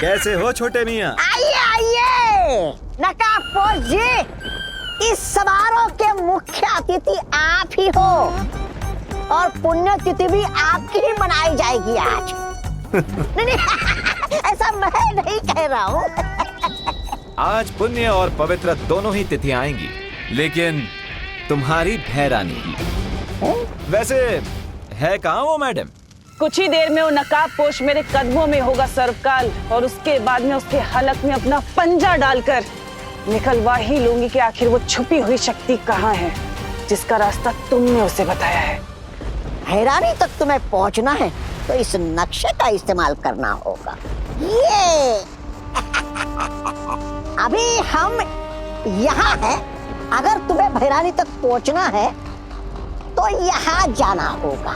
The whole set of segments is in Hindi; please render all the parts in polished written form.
कैसे हो छोटे मियाँ? आइए आइए नकाबपोश जी, इस समारोह के मुख्य अतिथि आप ही हो और पुण्यतिथि भी आपकी ही मनाई जाएगी आज। नहीं, ऐसा मैं नहीं कह रहा हूँ। आज पुण्य और पवित्र दोनों ही तिथियां आएंगी, लेकिन तुम्हारी भैरानी की। वैसे है कहाँ वो मैडम? कुछ ही देर में वो नकाबपोश मेरे कदमों में होगा सर्वकाल, और उसके बाद में उसके हलक में अपना पंजा डालकर निकलवा ही लूंगी कि आखिर वो छुपी हुई शक्ति कहाँ है जिसका रास्ता तुमने उसे बताया है। भैरानी तक तुम्हें पहुंचना है तो इस नक्शे का इस्तेमाल करना होगा। ये अभी हम यहाँ हैं। अगर तुम्हें भैरानी तक पहुंचना है तो यहाँ जाना होगा,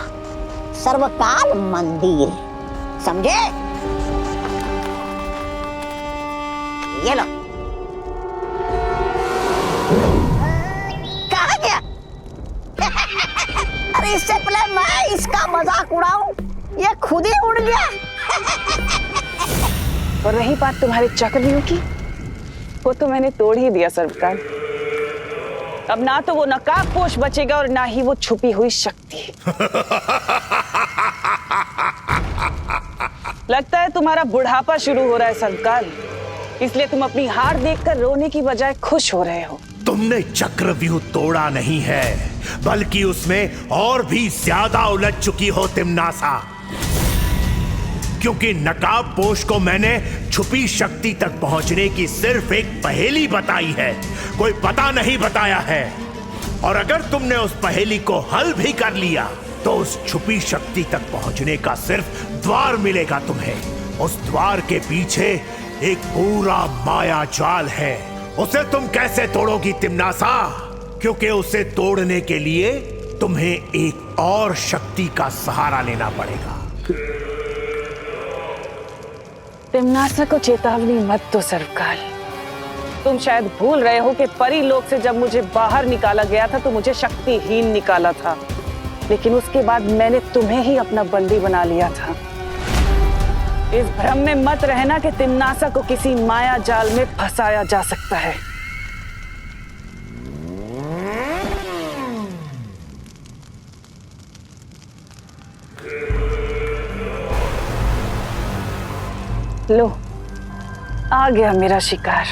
सर्वकाल मंदिर, समझे? ये लो। कहाँ गया? अरे इससे पहले मैं इसका मजाक उड़ाऊं, ये खुद ही उड़ गया। और रही बात तुम्हारे चक्रव्यूह की, वो तो मैंने तोड़ ही दिया सर्वकाल। अब ना तो वो नकाबपोश बचेगा और ना ही वो छुपी हुई शक्ति। लगता है तुम्हारा बुढ़ापा शुरू हो रहा है सर्वकाल, इसलिए तुम अपनी हार देखकर रोने की बजाय खुश हो रहे हो। तुमने चक्रव्यूह तोड़ा नहीं है, बल्कि उसमें और भी ज्यादा उलझ चुकी हो तिम्नासा। क्योंकि नकाबपोश को मैंने छुपी शक्ति तक पहुंचने की सिर्फ एक पहेली बताई है, कोई पता नहीं बताया है। और अगर तुमने उस पहेली को हल भी कर लिया तो उस छुपी शक्ति तक पहुंचने का सिर्फ द्वार मिलेगा तुम्हें। उस द्वार के पीछे एक पूरा माया जाल है। उसे तुम कैसे तोड़ोगी तिम्नासा? क्योंकि उसे तोड़ने के लिए तुम्हें एक और शक्ति का सहारा लेना पड़ेगा। तिम्नासा को चेतावनी मत दो सर्वकाल। तुम शायद भूल रहे हो कि परी लोक से जब मुझे बाहर निकाला गया था तो मुझे शक्तिहीन निकाला था, लेकिन उसके बाद मैंने तुम्हें ही अपना बंदी बना लिया था। इस भ्रम में मत रहना कि तिम्नासा को किसी माया जाल में फंसाया जा सकता है। लो, आ गया मेरा शिकार,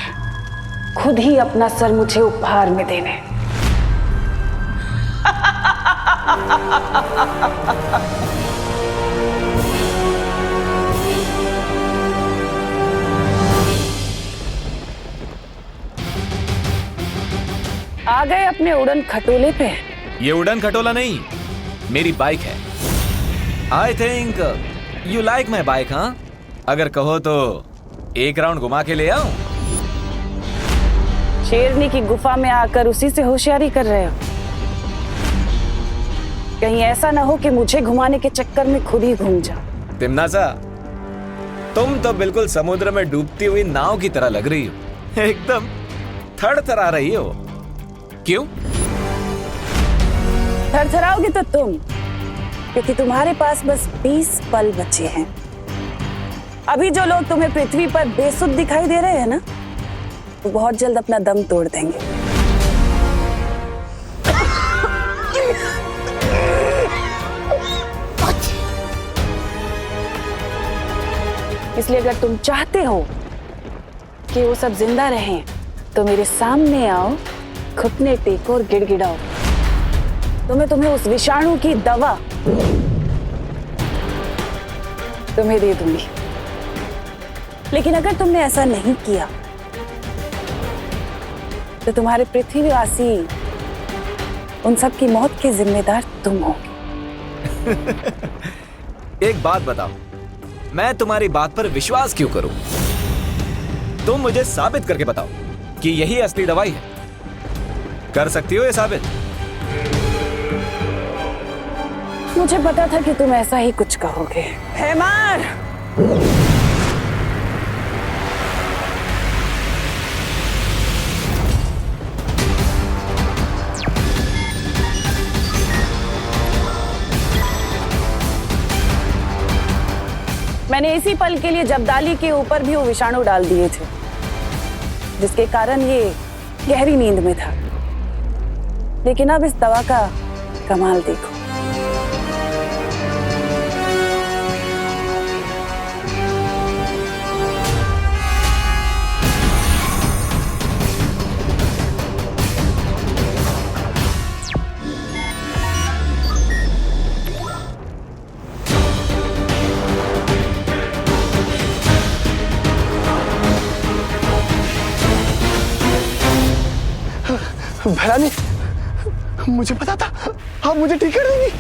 खुद ही अपना सर मुझे उपहार में देने। आ गए अपने उड़न खटोले पे। ये उड़न खटोला नहीं, मेरी बाइक है। I think you like my bike. हाँ, अगर कहो तो एक राउंड घुमा के ले आऊं। शेरनी की गुफा में आकर उसी से होशियारी कर रहे हो? कहीं ऐसा ना हो कि मुझे घुमाने के चक्कर में खुद ही घूम जाओ। तिम्नासा, तुम तो बिल्कुल समुद्र में डूबती हुई नाव की तरह लग रही हो, एकदम थरथरा रही हो। क्यों? थरथराओगे तो तुम, क्योंकि तुम्हारे पास बस 20 पल बचे हैं। अभी जो लोग तुम्हें पृथ्वी पर बेसुध दिखाई दे रहे हैं ना, वो बहुत जल्द अपना दम तोड़ देंगे। इसलिए अगर तुम चाहते हो कि वो सब जिंदा रहें, तो मेरे सामने आओ, घुटने टेको और गिड़गिड़ाओ, तो मैं तुम्हें उस विषाणु की दवा तुम्हें दे दूंगी। लेकिन अगर तुमने ऐसा नहीं किया तो तुम्हारे पृथ्वीवासी उन सब की मौत के जिम्मेदार तुम होगे। एक बात बताओ, मैं तुम्हारी बात पर विश्वास क्यों करूं? तुम मुझे साबित करके बताओ कि यही असली दवाई है। कर सकती हो ये साबित? मुझे पता था कि तुम ऐसा ही कुछ कहोगे। हैमार! मैं मैंने इसी पल के लिए जब्दाली के ऊपर भी वो विषाणु डाल दिए थे, जिसके कारण ये गहरी नींद में था। लेकिन अब इस दवा का कमाल देखो। भैरानी, मुझे पता था आप मुझे ठीक कर देंगी।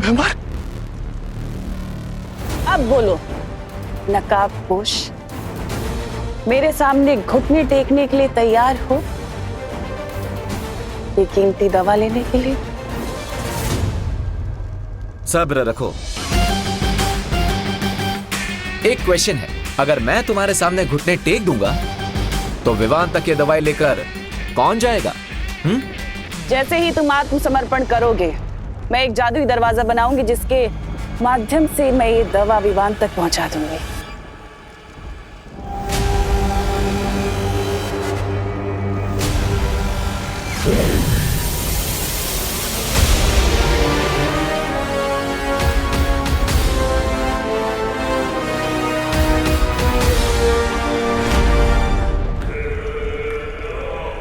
बीमार। अब बोलो नकाबपोश, मेरे सामने घुटने टेकने के लिए तैयार हो ये कीमती दवा लेने के लिए? सब्र रखो। एक क्वेश्चन है, अगर मैं तुम्हारे सामने घुटने टेक दूंगा तो विवान तक ये दवाई लेकर कौन जाएगा? जैसे ही तुम आत्मसमर्पण करोगे, मैं एक जादुई दरवाजा बनाऊंगी जिसके माध्यम से मैं ये दवा विवान तक पहुंचा दूंगी।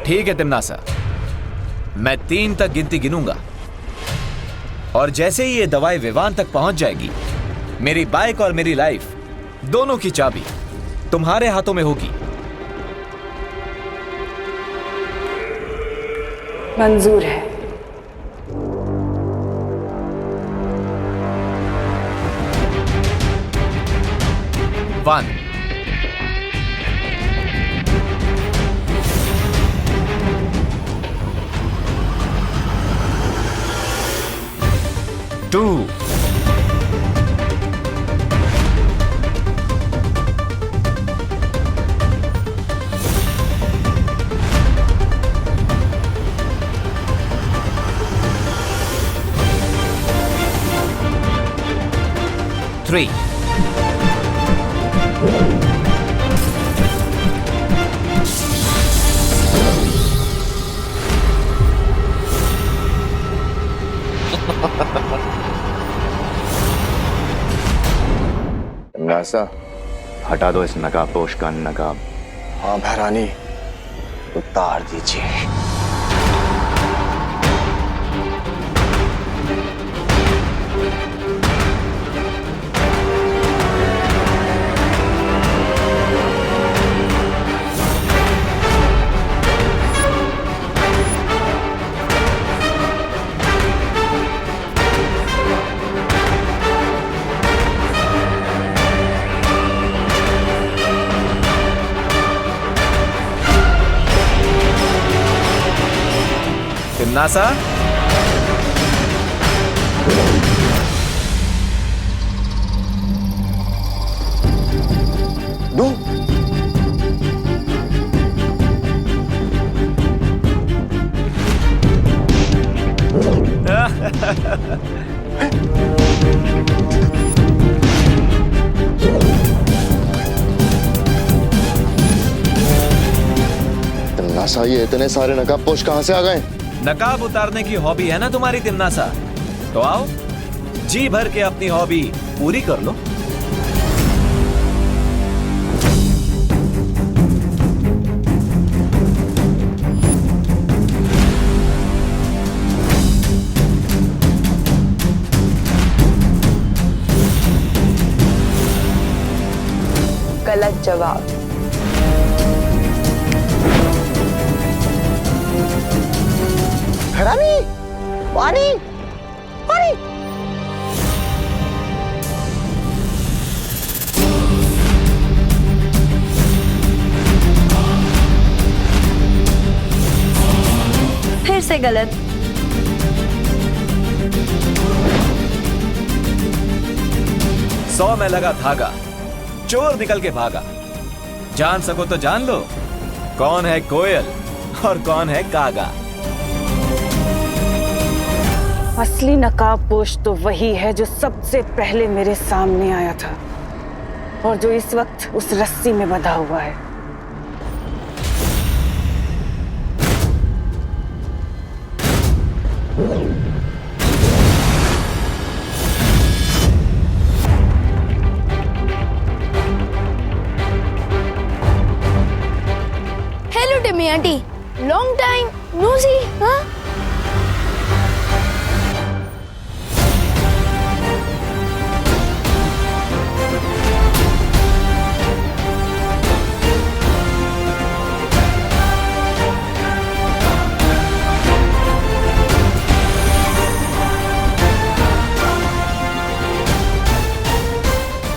ठीक है तिम्नासा, मैं 3 तक गिनती गिनूंगा और जैसे ही ये दवाई विवान तक पहुंच जाएगी, मेरी बाइक और मेरी लाइफ दोनों की चाबी तुम्हारे हाथों में होगी। मंजूर है। वन, 2, 3, नासा, हटा दो इस नकाबपोश का नकाब। हाँ भैरानी, उतार दीजिए। तिम्नासा, दो। नासा, ये इतने सारे नकाबपोश कहां से आ गए? नकाब उतारने की हॉबी है ना तुम्हारी तिम्नासा, तो आओ जी भर के अपनी हॉबी पूरी कर लो। गलत जवाब। भैरानी, पानी, पानी। फिर से गलत। सौ में लगा धागा, चोर निकल के भागा। जान सको तो जान लो, कौन है कोयल और कौन है कागा। असली नकाबपोश तो वही है जो सबसे पहले मेरे सामने आया था और जो इस वक्त उस रस्सी में बंधा हुआ है। Hello Timmy auntie, long time no see. हाँ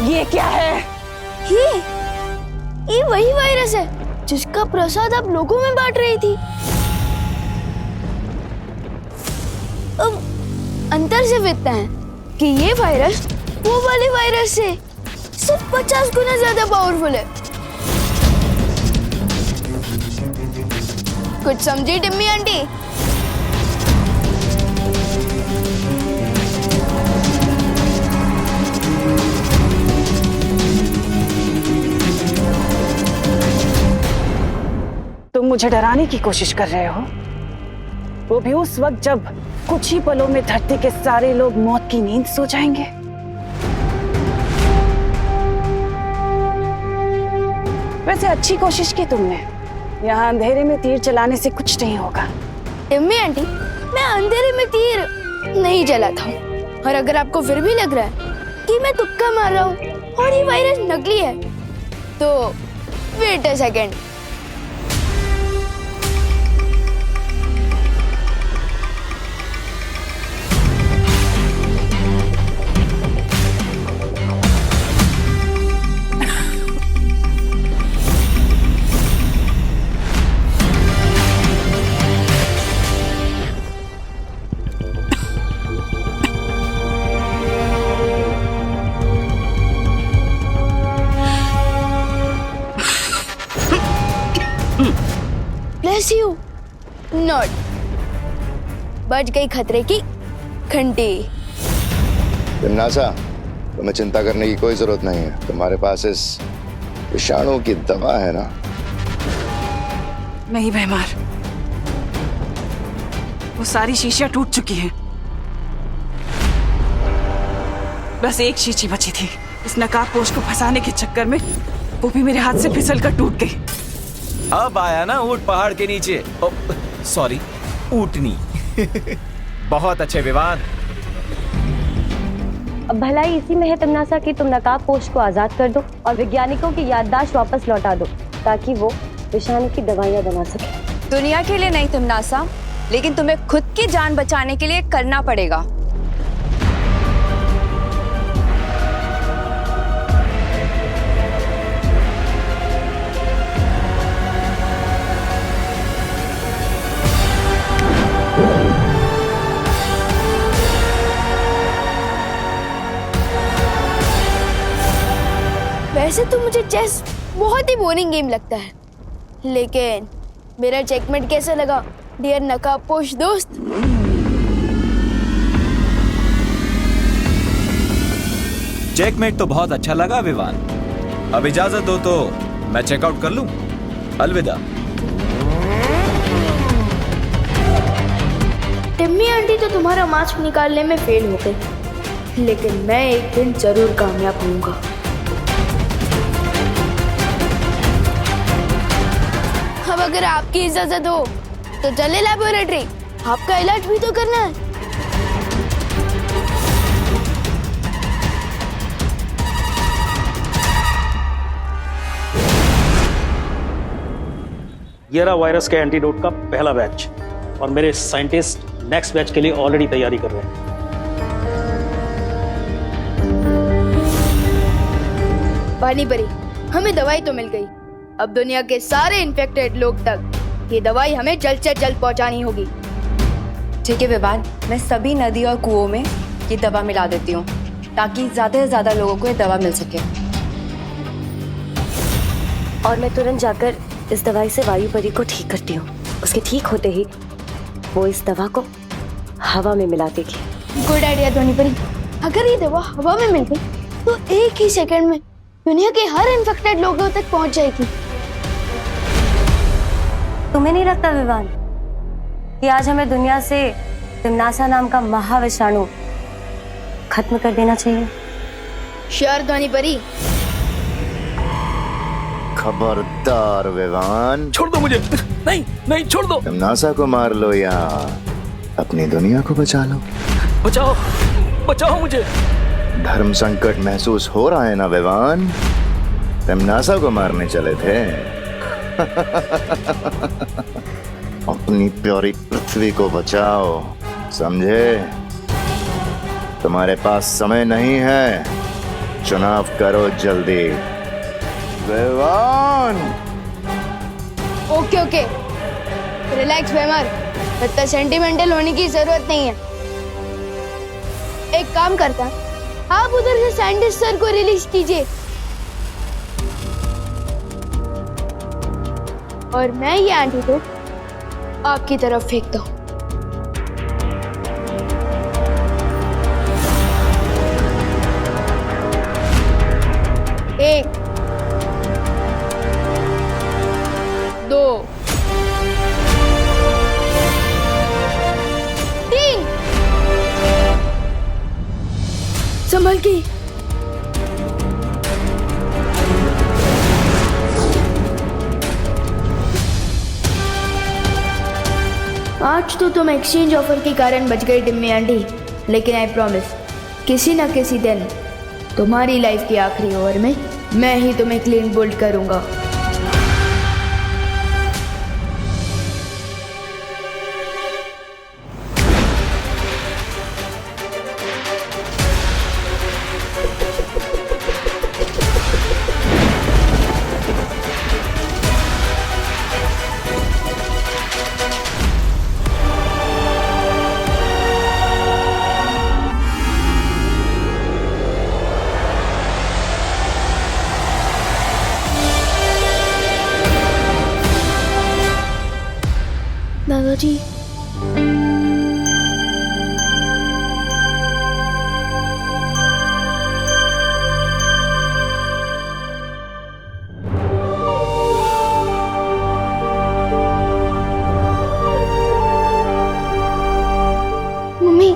ये क्या है? ये वही वायरस है जिसका प्रसाद आप लोगों में बांट रही थी। अब अंतर सिर्फ इतना है कि ये वायरस वो वाले वायरस से सिर्फ 50 गुना ज्यादा पावरफुल है। कुछ समझी टिम्मी आंटी? तुम मुझे डराने की कोशिश कर रहे हो, वो भी उस वक्त जब कुछ ही पलों में धरती के सारे लोग मौत की नींद सो जाएंगे। वैसे अच्छी कोशिश की तुमने। यहाँ अंधेरे में तीर चलाने से कुछ नहीं होगा। टिम्मी आंटी, मैं अंधेरे में तीर नहीं चलाता हूँ, और अगर आपको फिर भी लग रहा है कि मैं तुक्का मार रहा हूँ और ये वायरस नकली है, तो wait a second. Bless you. Not. बच गई खतरे की घंटी। नासा, तुम्हें चिंता करने की कोई जरूरत नहीं है। तुम्हारे पास इस विषाणु की दवा है ना? नहीं बेमार, वो सारी शीशियां टूट चुकी हैं। बस एक शीशी बची थी। इस नकाबपोश को फंसाने के चक्कर में वो भी मेरे हाथ से फिसल कर टूट गई। अब आया ना ऊंट पहाड़ के नीचे। सॉरी, ऊंटनी। बहुत अच्छे विवान। अब भलाई इसी में है तमनासा कि तुम नकाबपोश को आजाद कर दो और वैज्ञानिकों की याददाश्त वापस लौटा दो ताकि वो विषाणु की दवाइयां बना सके। दुनिया के लिए नहीं तमनासा, लेकिन तुम्हें खुद की जान बचाने के लिए करना पड़ेगा। वैसे तो मुझे चेस बहुत ही बोरिंग गेम लगता है, लेकिन मेरा चेकमेट कैसा लगा डियर नकाबपोश दोस्त? चेकमेट तो बहुत अच्छा लगा विवान। अब इजाजत दो तो मैं चेकआउट कर लूं। अलविदा। टिम्मी आंटी तो तुम्हारा मास्क निकालने में फेल हो गई, लेकिन मैं एक दिन जरूर कामयाब होऊंगा। अब अगर आपकी इजाजत हो तो चले लैबोरेटरी, आपका इलाज भी तो करना है। ये रहा वायरस के एंटीडोट का पहला बैच, और मेरे साइंटिस्ट नेक्स्ट बैच के लिए ऑलरेडी तैयारी कर रहे हैं। पानी परी, हमें दवाई तो मिल गई। अब दुनिया के सारे इन्फेक्टेड लोग तक ये दवाई हमें जल्द से जल्द पहुंचानी होगी। ठीक है विवान, मैं सभी नदी और कुओं में ये दवा मिला देती हूँ ताकि ज्यादा से ज्यादा लोगों को ये दवा मिल सके। और मैं तुरंत जाकर इस दवाई से वायु परी को ठीक करती हूँ। उसके ठीक होते ही वो इस दवा को हवा में मिला देगी। गुड आइडिया धोनी परी। अगर ये दवा हवा में मिल गई तो एक ही सेकंड में दुनिया के हर इन्फेक्टेड लोगों तक पहुंच जाएगी। तुम्हें नहीं लगता विवान कि आज हमें दुनिया से तिम्नासा नाम का महाविषाणु खत्म कर देना चाहिए? श्योर धोनी परी। खबरदार विवान, छोड़ दो मुझे। नहीं नहीं, छोड़ दो। तिम्नासा को मार लो या अपनी दुनिया को बचा लो। बचाओ बचाओ मुझे। धर्म संकट महसूस हो रहा है ना विवान? तिम्नासा को मारने चले थे। अपनी प्यारी पृथ्वी को बचाओ, समझे? तुम्हारे पास समय नहीं है, चुनाव करो जल्दी। विवान! ओके ओके, रिलैक्स बेमर, इतना सेंटिमेंटल होने की जरूरत नहीं है। एक काम करता है, आप उधर से साइंटिस्ट सर को रिलीज कीजिए और मैं ये एंटीडोट आपकी तरफ फेंकता हूँ। एक, दो, तीन, संभल के। आज तो तुम एक्सचेंज ऑफर के कारण बच गई डिम्मी आंटी, लेकिन आई प्रॉमिस किसी न किसी दिन तुम्हारी लाइफ की आखिरी ओवर में मैं ही तुम्हें क्लीन बोल्ड करूंगा। दादाजी, मम्मी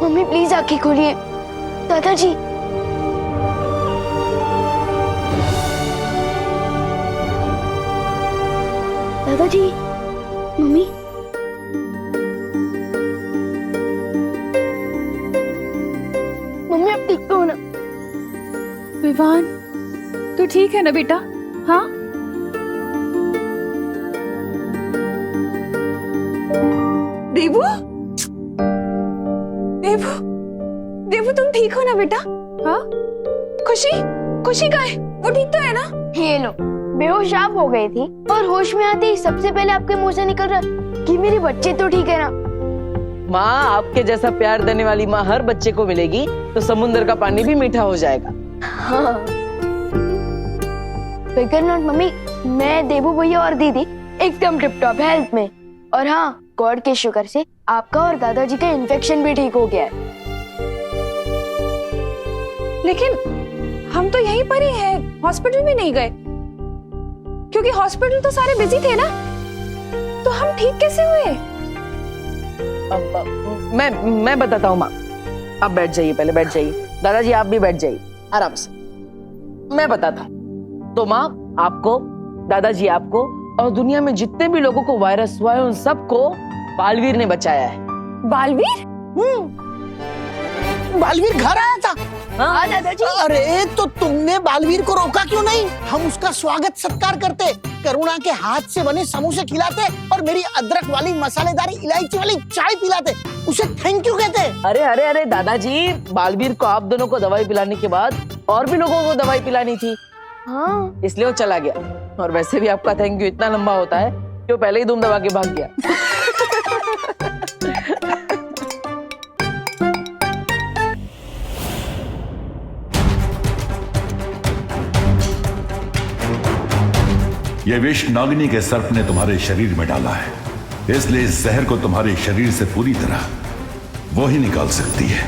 मम्मी प्लीज आंखें खोलिए। दादाजी, दादाजी, मम्मी, मम्मी आप ठीक तो हो ना? विवान, तू ठीक है ना बेटा? हाँ? देवू, देवू, देवू तुम ठीक हो ना बेटा? हाँ? खुशी, खुशी कहाँ है? वो ठीक तो है ना? ये लो, बेहोश आप हो गई थी और होश में आते ही सबसे पहले आपके मुंह से निकल रहा कि मेरे बच्चे तो ठीक है ना। माँ, आपके जैसा प्यार देने वाली माँ हर बच्चे को मिलेगी तो समुद्र का पानी भी मीठा हो जाएगा। हाँ। फिकर नॉट मम्मी, मैं, देवू भैया और दीदी एकदम टिप टॉप हेल्थ में। और हाँ, गॉड के शुक्र से आपका और दादाजी का इन्फेक्शन भी ठीक हो गया है। लेकिन हम तो यहीं पर ही हैं, हॉस्पिटल में नहीं गए, क्योंकि हॉस्पिटल तो सारे बिजी थे ना, तो हम ठीक कैसे हुए? मैं बताता हूँ माँ, आप बैठ जाइए, पहले बैठ जाइए। दादाजी आप भी बैठ जाइए आराम से, मैं बताता हूँ। तो माँ, आपको, दादाजी आपको और दुनिया में जितने भी लोगों को वायरस हुआ है उन सबको बालवीर ने बचाया है। बालवीर? बालवीर घर आया था? हाँ दादाजी। अरे तो तुमने बालवीर को रोका क्यों नहीं? हम उसका स्वागत सत्कार करते, करुणा के हाथ से बने समोसे खिलाते और मेरी अदरक वाली मसालेदार इलायची वाली चाय पिलाते, उसे थैंक यू कहते। अरे अरे अरे दादाजी, बालवीर को आप दोनों को दवाई पिलाने के बाद और भी लोगों को दवाई पिलानी थी। हाँ, इसलिए वो चला गया। और वैसे भी आपका थैंक यू इतना लंबा होता है कि वो पहले ही धूम दबा के भाग गया। ये विष नागिनी के सर्प ने तुम्हारे शरीर में डाला है, इसलिए इस जहर को तुम्हारे शरीर से पूरी तरह वो ही निकाल सकती है।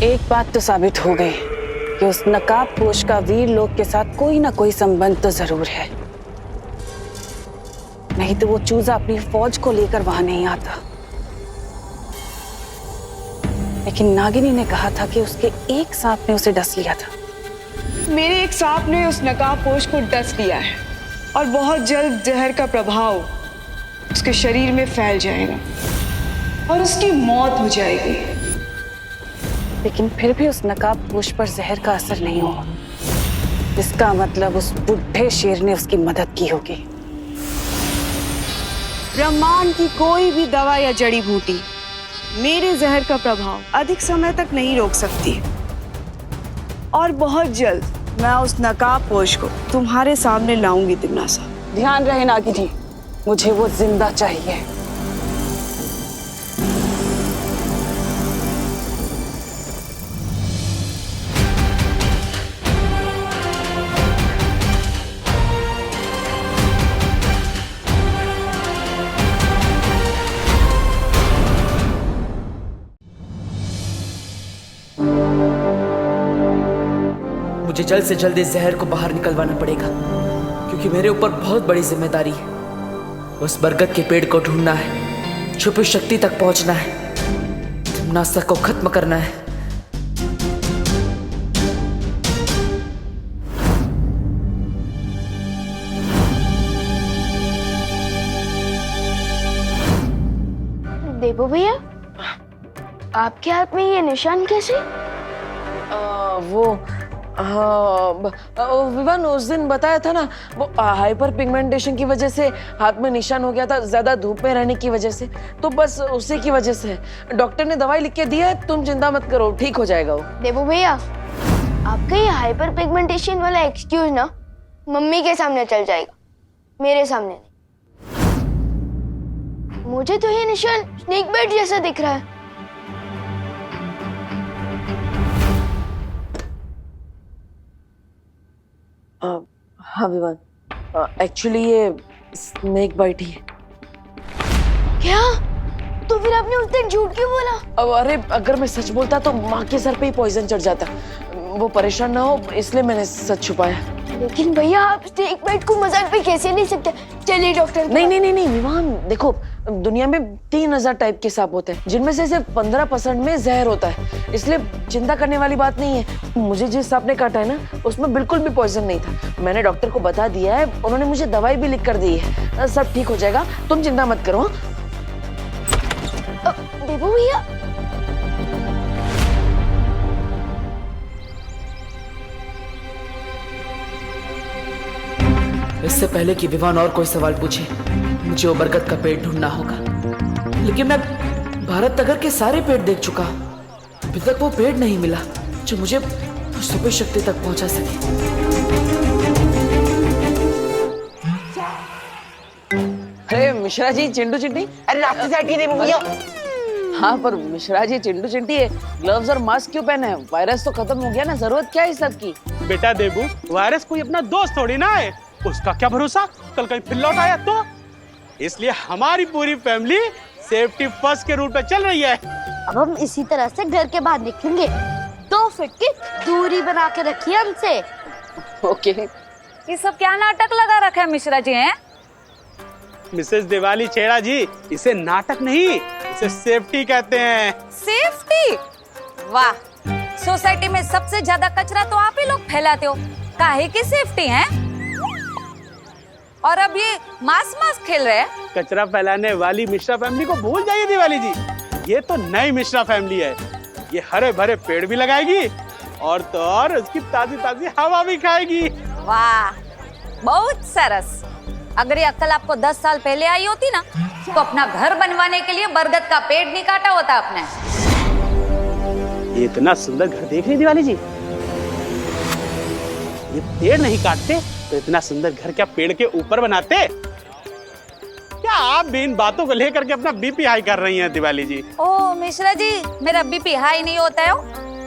एक बात तो साबित हो गई कि उस नकाबपोश का वीर लोक के साथ कोई ना कोई संबंध तो जरूर है, नहीं तो वो चूजा अपनी फौज को लेकर वहां नहीं आता। लेकिन नागिनी ने कहा था कि उसके एक सांप ने उसे डस लिया था। मेरे एक सांप ने उस नकाबपोश को डस लिया है और बहुत जल्द जहर का प्रभाव उसके शरीर में फैल जाएगा और उसकी मौत हो जाएगी। लेकिन फिर भी उस नकाबपोश पर जहर का असर नहीं हुआ। इसका मतलब उस बुढ़े शेर ने उसकी मदद की होगी। ब्रह्मांड की कोई भी दवा या जड़ी बूटी मेरे जहर का प्रभाव अधिक समय तक नहीं रोक सकती और बहुत जल्द मैं उस नकाबपोश को तुम्हारे सामने लाऊंगी तिमनासा। ध्यान रहे नागिनी, मुझे वो जिंदा चाहिए। मुझे जल्द से जल्द इस जहर को बाहर निकलवाना पड़ेगा, क्योंकि मेरे ऊपर बहुत बड़ी जिम्मेदारी है। उस बरगद के पेड़ को ढूंढना है, छुपी शक्ति तक पहुंचना है, तिमनासा को खत्म करना है। देवो भैया, आपके हाथ में ये निशान कैसे? विवान उस दिन बताया था ना, वो हाइपर पिगमेंटेशन की वजह से हाथ में निशान हो गया था, ज्यादा धूप में रहने की वजह से, तो बस उसी की वजह से। डॉक्टर ने दवाई लिख के दी है, तुम चिंता मत करो, ठीक हो जाएगा वो। देवो भैया, आपका ये हाइपर पिगमेंटेशन वाला एक्सक्यूज ना मम्मी के सामने चल जाएगा, मेरे सामने नहीं। मुझे तो ये निशान स्नेक बाइट जैसा दिख रहा है। हाँ विवान, एक्चुअली ये स्नेक बाइट ही है। क्या? तो फिर आपने उस दिन झूठ क्यों बोला? अरे अगर मैं सच बोलता तो माँ के सर पे ही पॉइजन चढ़ जाता, वो परेशान ना हो इसलिए मैंने सच छुपाया। लेकिन भैया, आप स्नेक बाइट को मजाक पे कैसे नहीं सकते? चलिए डॉक्टर। नहीं विवान, देखो दुनिया में 3000 टाइप के सांप होते हैं, जिनमें से सिर्फ 15% में जहर होता है, इसलिए चिंता करने वाली बात नहीं है। मुझे जिस सांप ने काटा है ना, उसमें बिल्कुल भी पॉइजन नहीं था। मैंने डॉक्टर को बता दिया है, उन्होंने मुझे दवाई भी लिख कर दी है, सब ठीक हो जाएगा, तुम चिंता मत करो। देवो भैया, इससे पहले कि विवान और कोई सवाल पूछे, मुझे वो बरगद का पेड़ ढूंढना होगा। लेकिन मैं भारत नगर के सारे पेड़ देख चुका, अभी तक वो पेड़ नहीं मिला जो मुझे सुपर शक्ति तक पहुंचा सके। अरे मिश्रा जी, चिंटू चिंटी, अरे रास्ते से हटिए देवो भैया। हाँ पर मिश्रा जी, चिंटू चिंटी है, ग्लव्स और मास्क क्यों पहने हैं? वायरस तो खत्म हो गया ना, जरूरत क्या है इस सब की? बेटा देबू, वायरस कोई अपना दोस्त थोड़ी ना है, उसका क्या भरोसा कल कहीं फिर लौट आया तो। इसलिए हमारी पूरी फैमिली सेफ्टी फर्स्ट के रूट पे चल रही है। अब हम इसी तरह से घर के बाहर निकलेंगे, 2 फीट की दूरी बना के रखिए हमसे। ओके। ये सब क्या नाटक लगा रखा है मिश्रा जी हैं? मिसेस दिवाली छेड़ा जी, इसे नाटक नहीं, इसे सेफ्टी कहते हैं। सेफ्टी? वाह, सोसाइटी में सबसे ज्यादा कचरा तो आप ही लोग फैलाते हो, काहे की सेफ्टी है? और अब ये मास खेल रहे हैं। कचरा फैलाने वाली मिश्रा फैमिली को भूल जाइए दिवाली जी, ये तो नई मिश्रा फैमिली है। ये हरे भरे पेड़ भी लगाएगी और तो और उसकी ताजी ताजी हवा भी खाएगी। वाह, बहुत सरस। अगर ये अक्ल आपको 10 साल पहले आई होती ना, तो अपना घर बनवाने के लिए बरगद का पेड़ नहीं काटा होता आपने। ये इतना सुंदर घर देख रही दिवाली जी, ये पेड़ नहीं काटते तो इतना सुंदर घर क्या पेड़ के ऊपर बनाते? क्या आप भी इन बातों को लेकर के अपना बीपी हाई कर रही हैं दिवाली जी। ओ मिश्रा जी, मेरा बीपी हाई नहीं होता है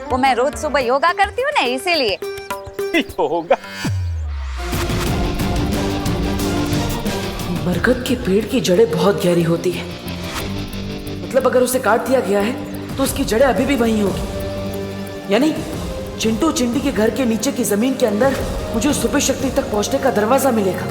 वो मैं रोज सुबह योगा करती हूँ ना, इसीलिए। योगा? बरगद के पेड़ की जड़ें बहुत गहरी होती है, मतलब अगर उसे काट दिया गया है तो उसकी जड़ें अभी भी वहीं होगी। यानी चिंटू चिंटी के घर के नीचे की जमीन के अंदर मुझे उस सुपर शक्ति तक पहुंचने का दरवाजा मिलेगा।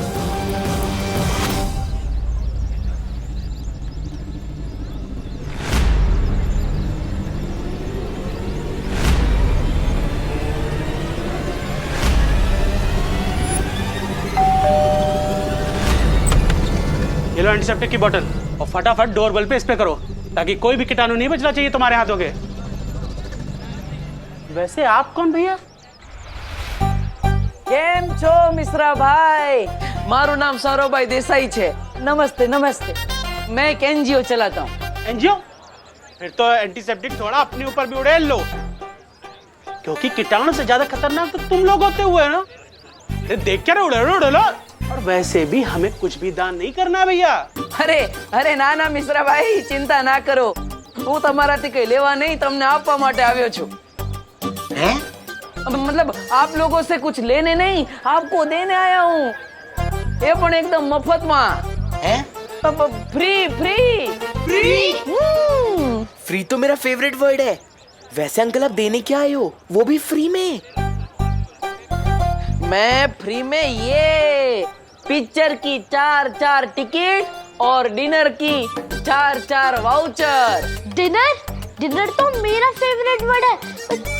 ये लो एंटीसेप्टिक की बोतल और फटाफट डोरबेल पे स्प्रे करो ताकि कोई भी कीटाणु नहीं बचना चाहिए तुम्हारे हाथों के। वैसे आप कौन भैया? કેમ છો મિશ્રા ભાઈ? મારું નામ સૌરભભાઈ દેસાઈ છે। નમસ્તે નમસ્તે। मैं एक एनजीओ चलाता हूँ। एनजीओ? फिर तो एंटीसेप्टिक थोड़ा अपने ऊपर भी उड़ेल लो, क्योंकि कीटाणु से ज्यादा खतरनाक तो तुम लोग होते हुए ना। देख क्या उड़े लो। और वैसे भी हमें कुछ भी दान नहीं करना है भैया। अरे अरे ना ना मिश्रा भाई चिंता ना करो, હું તમારાથી કઈ લેવા નહીં, તમને આપવા માટે આવ્યો છું। मतलब आप लोगों से कुछ लेने नहीं, आपको देने आया हूँ। ये पण एकदम मफत में। Free free free? फ्री तो मेरा फेवरेट वर्ड है। वैसे अंकल आप देने क्या आए हो, वो भी फ्री में? मैं फ्री में ये पिक्चर की 4 टिकट और डिनर की 4 वाउचर। डिनर तो मेरा फेवरेट वर्ड है।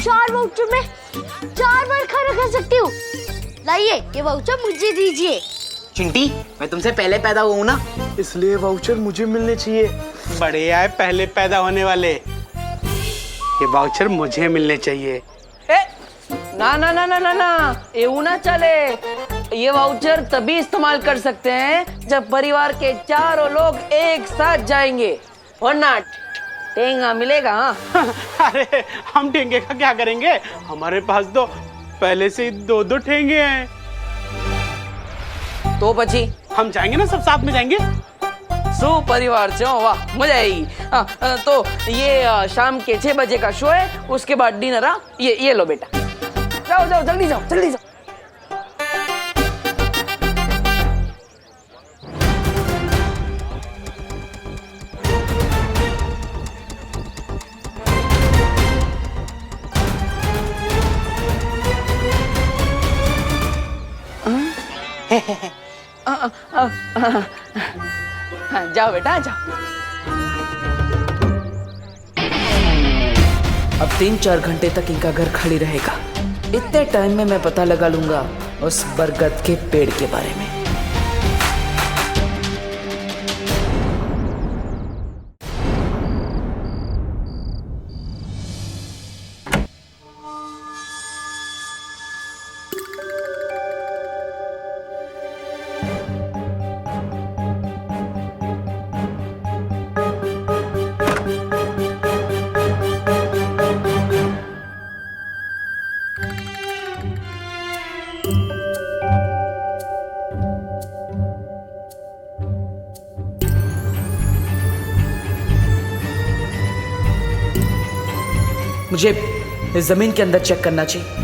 4 वाउचर में 4 बार खाना खा सकती हूँ। लाइए ये वाउचर मुझे दीजिए। चिंटी, मैं तुमसे पहले पैदा हुआ हूँ ना, इसलिए वाउचर मुझे मिलने चाहिए। बड़े आए पहले पैदा होने वाले, ये वाउचर मुझे मिलने चाहिए। ना ना ना ना ना ना, ये ना चले। ये वाउचर तभी इस्तेमाल कर सकते हैं जब परिवार के चारों लोग एक साथ जाएंगे, वरना टेंगा मिलेगा। अरे हम टेंगे का क्या करेंगे, हमारे पास तो पहले से ही 2 ठेंगे हैं। तो बची हम जाएंगे ना, सब साथ में जाएंगे। परिवार से वाह मजा आएगी। तो ये शाम के 6 बजे का शो है, उसके बाद डिनर। ये लो बेटा, जाओ जाओ जल्दी जाओ जल्दी जाओ। जाओ बेटा जाओ। अब 3-4 घंटे तक इनका घर खाली रहेगा। इतने टाइम में मैं पता लगा लूंगा उस बरगद के पेड़ के बारे में। मुझे इस जमीन के अंदर चेक करना चाहिए।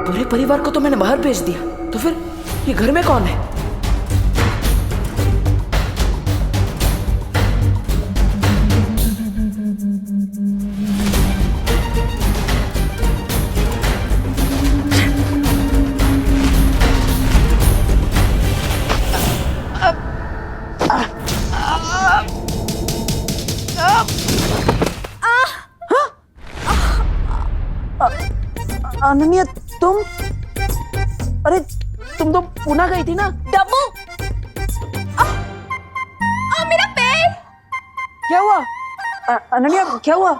पूरे परिवार को तो मैंने बाहर भेज दिया, तो फिर ये घर में कौन है? अनन्या तुम, अरे तुम तो पुणे गई थी ना? डब्बू, मेरा पैर। क्या हुआ? अनन्या क्या हुआ?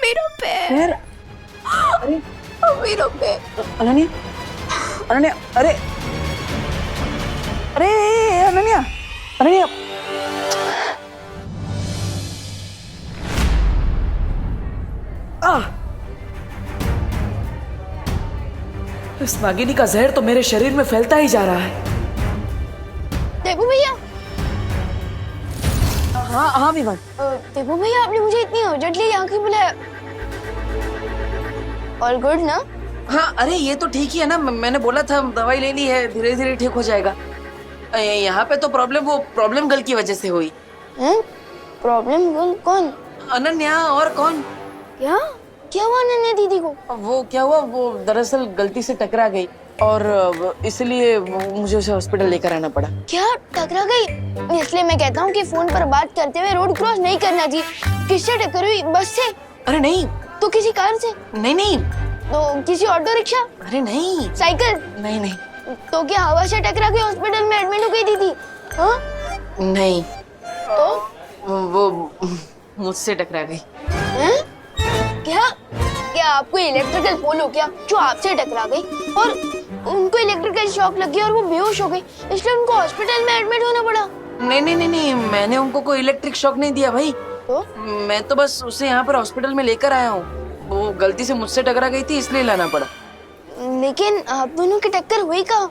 मेरा पैर। अरे मेरा पैर। अनन्या, अनन्या, अरे अरे अनन्या, अनन्या। इस नागिनी का जहर तो मेरे शरीर में फैलता ही जा रहा है। देबू भैया। हाँ हाँ विमान। देबू भैया, आपने मुझे इतनी अर्जेंटली यहाँ क्यों बुलाया? ऑल गुड ना? हाँ, अरे ये तो ठीक ही है ना। मैंने बोला था दवाई ले ली है, धीरे धीरे ठीक हो जाएगा। यहाँ पे तो प्रॉब्लम गर्ल की वजह से हुई। प्रॉब्लम गर्ल कौन? अनन्या, और कौन? क्या हुआ अनन्या दीदी को? वो क्या हुआ, वो दरअसल गलती से टकरा गई और इसलिए मुझे उसे हॉस्पिटल लेकर आना पड़ा। क्या टकरा गई? इसलिए मैं कहता हूँ कि फोन पर बात करते हुए रोड क्रॉस नहीं करना चाहिए। किससे टक्कर हुई? बस से? अरे नहीं। तो किसी कार से? नहीं नहीं। तो किसी ऑटो रिक्शा? अरे नहीं। साइकिल? नहीं नहीं। तो क्या हवा से टकरा के हॉस्पिटल में एडमिट हो गई दीदी? हाँ? नहीं। तो वो मुझसे टकरा गई। क्या आपको इलेक्ट्रिकल पोल हो क्या जो आपसे टकरा गई और उनको इलेक्ट्रिकल शॉक लग गया और वो बेहोश हो गई, इसलिए उनको हॉस्पिटल में एडमिट होना पड़ा? नहीं नहीं नहीं नहीं, मैंने उनको कोई इलेक्ट्रिक शॉक नहीं दिया भाई। तो? मैं तो बस उसे यहाँ पर हॉस्पिटल में लेकर आया हूँ। वो गलती से मुझसे टकरा गई थी इसलिए लाना पड़ा। लेकिन आप दोनों की टक्कर हुई कहाँ?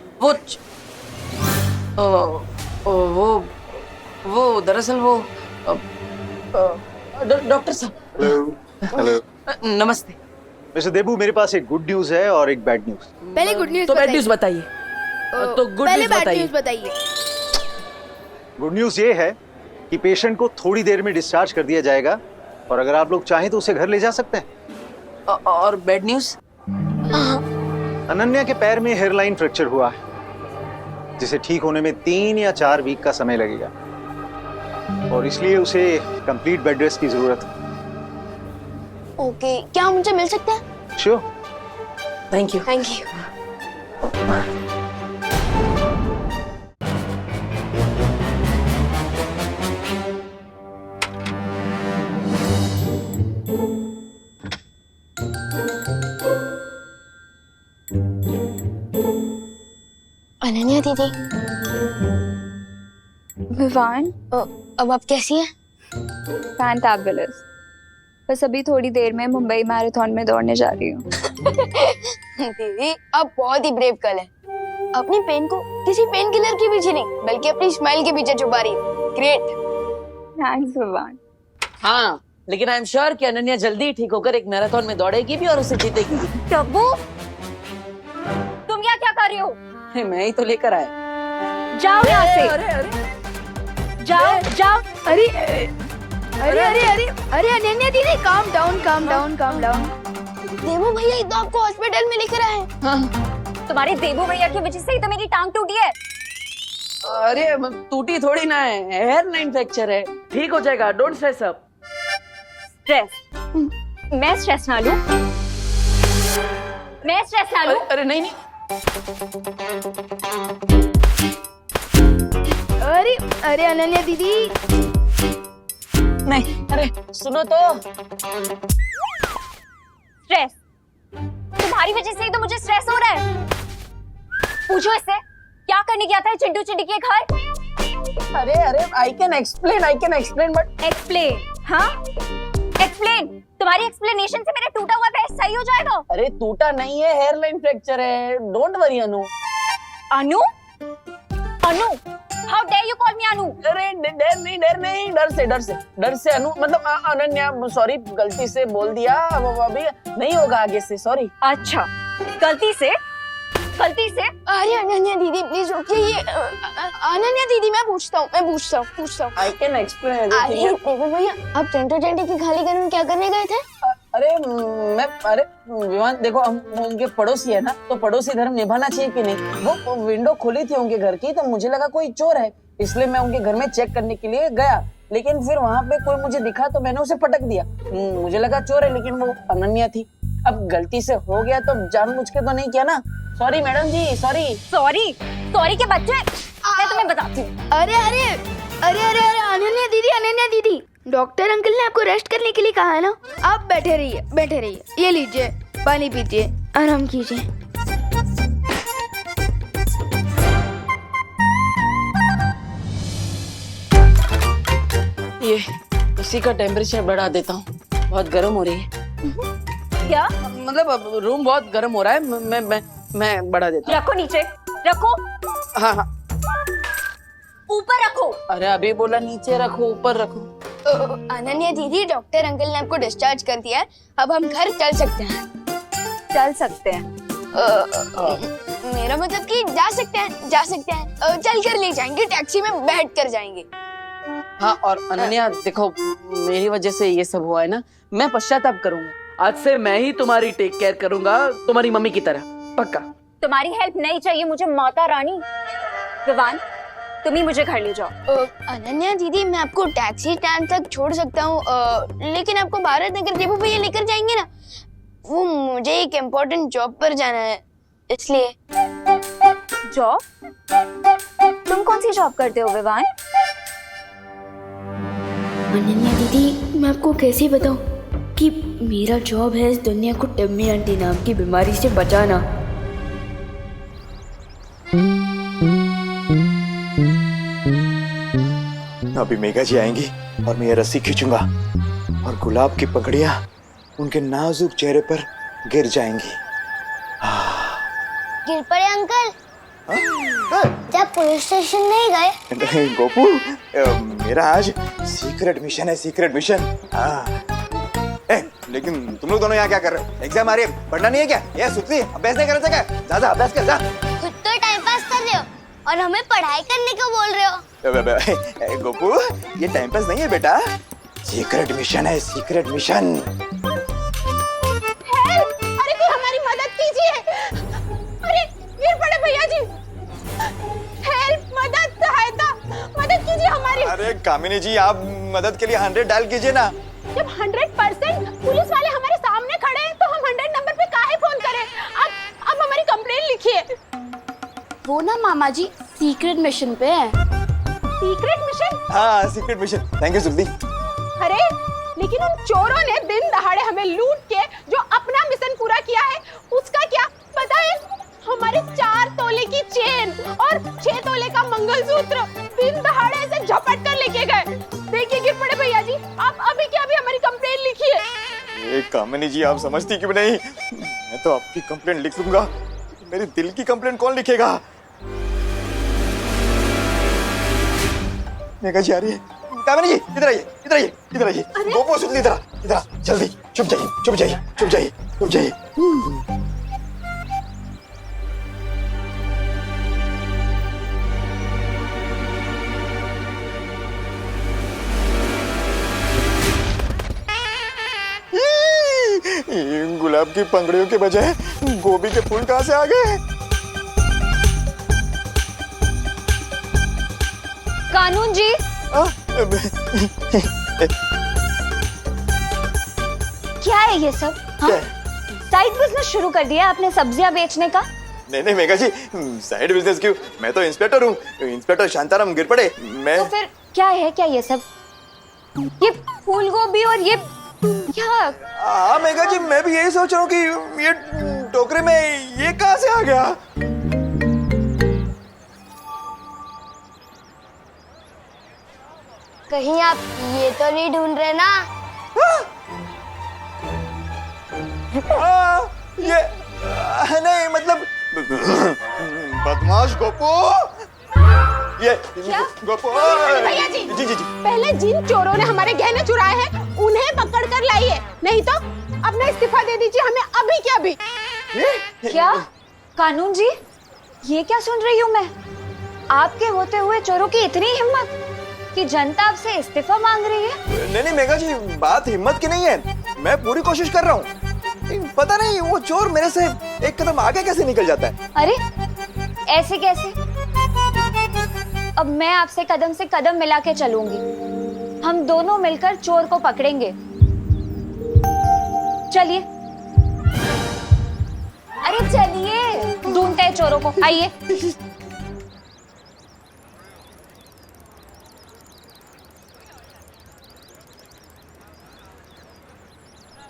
वो दरअसल वो डॉक्टर साहब। हेलो। नमस्ते मिस्टर देबू, मेरे पास एक गुड न्यूज है और एक बैड न्यूज। पहले गुड न्यूज तो बैड न्यूज बताइए। तो गुड न्यूज बताइए। गुड न्यूज ये है कि पेशेंट को थोड़ी देर में डिस्चार्ज कर दिया जाएगा और अगर आप लोग चाहें तो उसे घर ले जा सकते हैं। और बैड न्यूज? अनन्या के पैर में हेयरलाइन फ्रैक्चर हुआ है जिसे ठीक होने में 3 या 4 वीक का समय लगेगा और इसलिए उसे कंप्लीट बेड रेस्ट की जरूरत है। ओके, क्या मुझे मिल सकता है? Sure. Thank you. Thank you. Ananya दीदी। विवान, अब आप कैसी हैं? फैंटाबुलस। बस अभी थोड़ी देर में मुंबई मैराथन में दौड़ने जा रही हूँ। दीदी, आप बहुत ही ब्रेव गर्ल है। अपनी पेन को किसी पेन किलर के पीछे नहीं बल्कि अपनी स्माइल के पीछे छुपा रही है। ग्रेट। थैंक्स विवान। हाँ, लेकिन आई एम श्योर कि अनन्या जल्दी ठीक होकर एक मैराथन में दौड़ेगी भी और उसे जीतेगी। टब्बू, तुम यहाँ क्या कर रही हो? मैं ही तो लेकर आया। जाओ यहाँ से। अरे अरे जाओ जाओ। अरे अरे अरे अरे अरे अनन्या दीदी, calm down calm down calm down. देवू भैया तो आपको हॉस्पिटल में लेकर आए। हाँ। तुम्हारे देवू भैया की वजह से ही तो मेरी टांग टूटी है। अरे टूटी थोड़ी ना है, हेयर लाइन फ्रैक्चर है, ठीक हो जाएगा। Don't stress up. स्ट्रेस? मैं स्ट्रेस ना लूं? मैं स्ट्रेस ना लूं? अरे नहीं नहीं। अरे अरे अनन्या दीदी नहीं। अरे सुनो तो। स्ट्रेस? तुम्हारी वजह से ही तो मुझे स्ट्रेस हो रहा है। पूछो इससे क्या करने गया था चिंटू चिंटी के घर? अरे अरे I can explain but. Explain? हाँ, एक्सप्लेन। तुम्हारी एक्सप्लेनेशन से मेरा टूटा हुआ पैर सही हो जाएगा? अरे टूटा नहीं है, हेयर लाइन फ्रैक्चर है। Don't worry Anu. Anu? Anu? How dare you call me अनु? अरे डर नहीं, डर से अनु मतलब अनन्या, सॉरी गलती से बोल दिया। वो अभी नहीं होगा आगे से, सॉरी। अच्छा, गलती से? अरे अनन्या दीदी प्लीज रुकिए। ये अनन्या दीदी, मैं पूछता हूँ। I can explain. देखो भैया, आप चिंटू चिंटी की खाली घर में क्या करने गए थे? अरे विवान देखो, हम उनके पड़ोसी है ना, तो पड़ोसी धर्म निभाना चाहिए कि नहीं। वो विंडो खुली थी उनके घर की, तो मुझे लगा कोई चोर है, इसलिए मैं उनके घर में चेक करने के लिए गया। लेकिन फिर वहाँ पे कोई मुझे दिखा तो मैंने उसे पटक दिया। मुझे लगा चोर है, लेकिन वो अनन्या थी। अब गलती से हो गया तो जानबूझ के तो नहीं किया ना। सॉरी मैडम जी, सॉरी के बच्चे, मैं तुम्हें बताती हूँ। अरे अनन्या दीदी डॉक्टर अंकल ने आपको रेस्ट करने के लिए कहा है ना। आप बैठे रहिए, बैठे रहिए। ये लीजिए, पानी पीजिए, आराम कीजिए। ये इसी का टेम्परेचर बढ़ा देता हूँ, बहुत गर्म हो रही है। क्या मतलब अब रूम बहुत गर्म हो रहा है, मैं बढ़ा देता हूँ। रखो नीचे, रखो। हाँ हाँ, ऊपर रखो। अरे अभी बोला नीचे रखो, ऊपर रखो। अनन्या दीदी, डॉक्टर अंकल ने आपको डिस्चार्ज कर दिया है, अब हम घर चल सकते हैं। चल सकते हैं? मेरा मतलब कि जा सकते हैं, जा सकते हैं। चल कर ले जाएंगे, टैक्सी में बैठ कर जाएंगे। हाँ, और अनन्या देखो, मेरी वजह से ये सब हुआ है ना, मैं पश्चाताप करूंगा। आज से मैं ही तुम्हारी टेक केयर करूंगा, तुम्हारी मम्मी की तरह, पक्का। तुम्हारी हेल्प नहीं चाहिए मुझे माता रानी। विवान, तुम ही मुझे घर ले जाओ। अनन्या दीदी, मैं आपको टैक्सी स्टैंड तक छोड़ सकता हूँ, लेकिन आपको भारत नगर देवू भैया लेकर जाएंगे ना। वो मुझे एक इम्पोर्टेंट जॉब पर जाना है, इसलिए। जॉब? तुम कौन सी जॉब करते हो विवान? अनन्या दीदी, मैं आपको कैसे बताऊं कि मेरा जॉब है इस दुनिया को टम्मी आंटी नाम की बीमारी से बचाना। अभी मेघा जी आएंगी और मैं ये रस्सी खींचूंगा और गुलाब की पकड़ियां उनके नाजुक चेहरे पर गिर जाएंगी। गिर पड़े अंकल? जब पुलिस स्टेशन नहीं गए? नहीं गोपू, मेरा आज सीक्रेट मिशन है, सीक्रेट मिशन। लेकिन तुम लोग दोनों यहाँ क्या कर रहे हो? एग्जाम आ रही है, पढ़ना नहीं है क्या? ये सुतली अभ्यास नहीं करते क्या? जा अभ्यास कर जा। खुद तो टाइम पास कर रहे हो और हमें पढ़ाई करने को बोल रहे हो। गोपू, ये टाइम पास नहीं है बेटा, सीक्रेट मिशन है, सीक्रेट मिशन। अरे कोई हमारी मदद कीजिए। अरे गिर पड़े भैया जी। हेल्प, मदद, सहायता, मदद कीजिए हमारी। अरे कामिनी जी, आप मदद के लिए 100 डायल कीजिए ना। जब 100% पुलिस वाले हमारे सामने खड़े हैं तो हम 100 नंबर पे काहे फोन करें? अब हमारी कंप्लेंट लिखिए। वो ना मामा जी सीक्रेट मिशन पे है। Secret mission? हाँ, सीक्रेट मिशन। थैंक यू सुल्दी। अरे लेकिन उन चोरों ने दिन दहाड़े हमें लूट के जो अपना मिशन पूरा किया है, उसका क्या पता है? हमारे 4 तोले की चेन और 6 तोले का मंगलसूत्र दिन दहाड़े से झपट कर लेके गए। देखिए गिर पड़े भैया जी, आप अभी क्या अभी हमारी कंप्लेंट लिखिए। कामिनी जी, आप समझती क्यों नहीं? मैं तो आपकी कंप्लेंट लिख लूंगा, मेरी दिल की कंप्लेंट कौन लिखेगा? मेघा जी आ रही है। कामिनी जी, इधर आइए, इधर आइए, इधर आइए। गोपू सुतली, इधर इधर जल्दी। चुप जाइए, चुप जाइए, चुप जाइए, चुप जाइए। गुलाब की पंखड़ियों के बजाय गोभी के फूल कहाँ से आ गए? कानून जी, क्या है ये सब? साइड बिजनेस शुरू कर दिया आपने सब्जियां बेचने का? नहीं मेघा जी, साइड बिजनेस क्यों? मैं तो इंस्पेक्टर हूँ, इंस्पेक्टर शांताराम गिर पड़े। मैं तो फिर क्या है, क्या ये सब? ये फूल गोभी और ये क्या? हाँ मेघा जी, मैं भी यही सोच रहा हूँ कि ये टोकरे में ये कहाँ से आ गया? कहीं आप ये तो नहीं ढूंढ रहे ना? ये नहीं, मतलब बदमाश गोपू। ये गोपू। भैया जी, जी जी जी, पहले जिन चोरों ने हमारे गहने चुराए हैं उन्हें पकड़ कर लाइए, नहीं तो अपना इस्तीफा दे दीजिए हमें अभी के अभी। क्या? कानून जी, ये क्या सुन रही हूँ मैं? आपके होते हुए चोरों की इतनी हिम्मत कि जनता आपसे इस्तीफा मांग रही है? नहीं मेघा जी, बात हिम्मत की नहीं है, मैं पूरी कोशिश कर रहा हूँ। पता नहीं वो चोर मेरे से एक कदम आगे कैसे निकल जाता है। अरे ऐसे कैसे? अब मैं आपसे कदम से कदम मिला के चलूंगी, हम दोनों मिलकर चोर को पकड़ेंगे। चलिए, अरे चलिए, ढूंढते हैं चोरों को, आइए।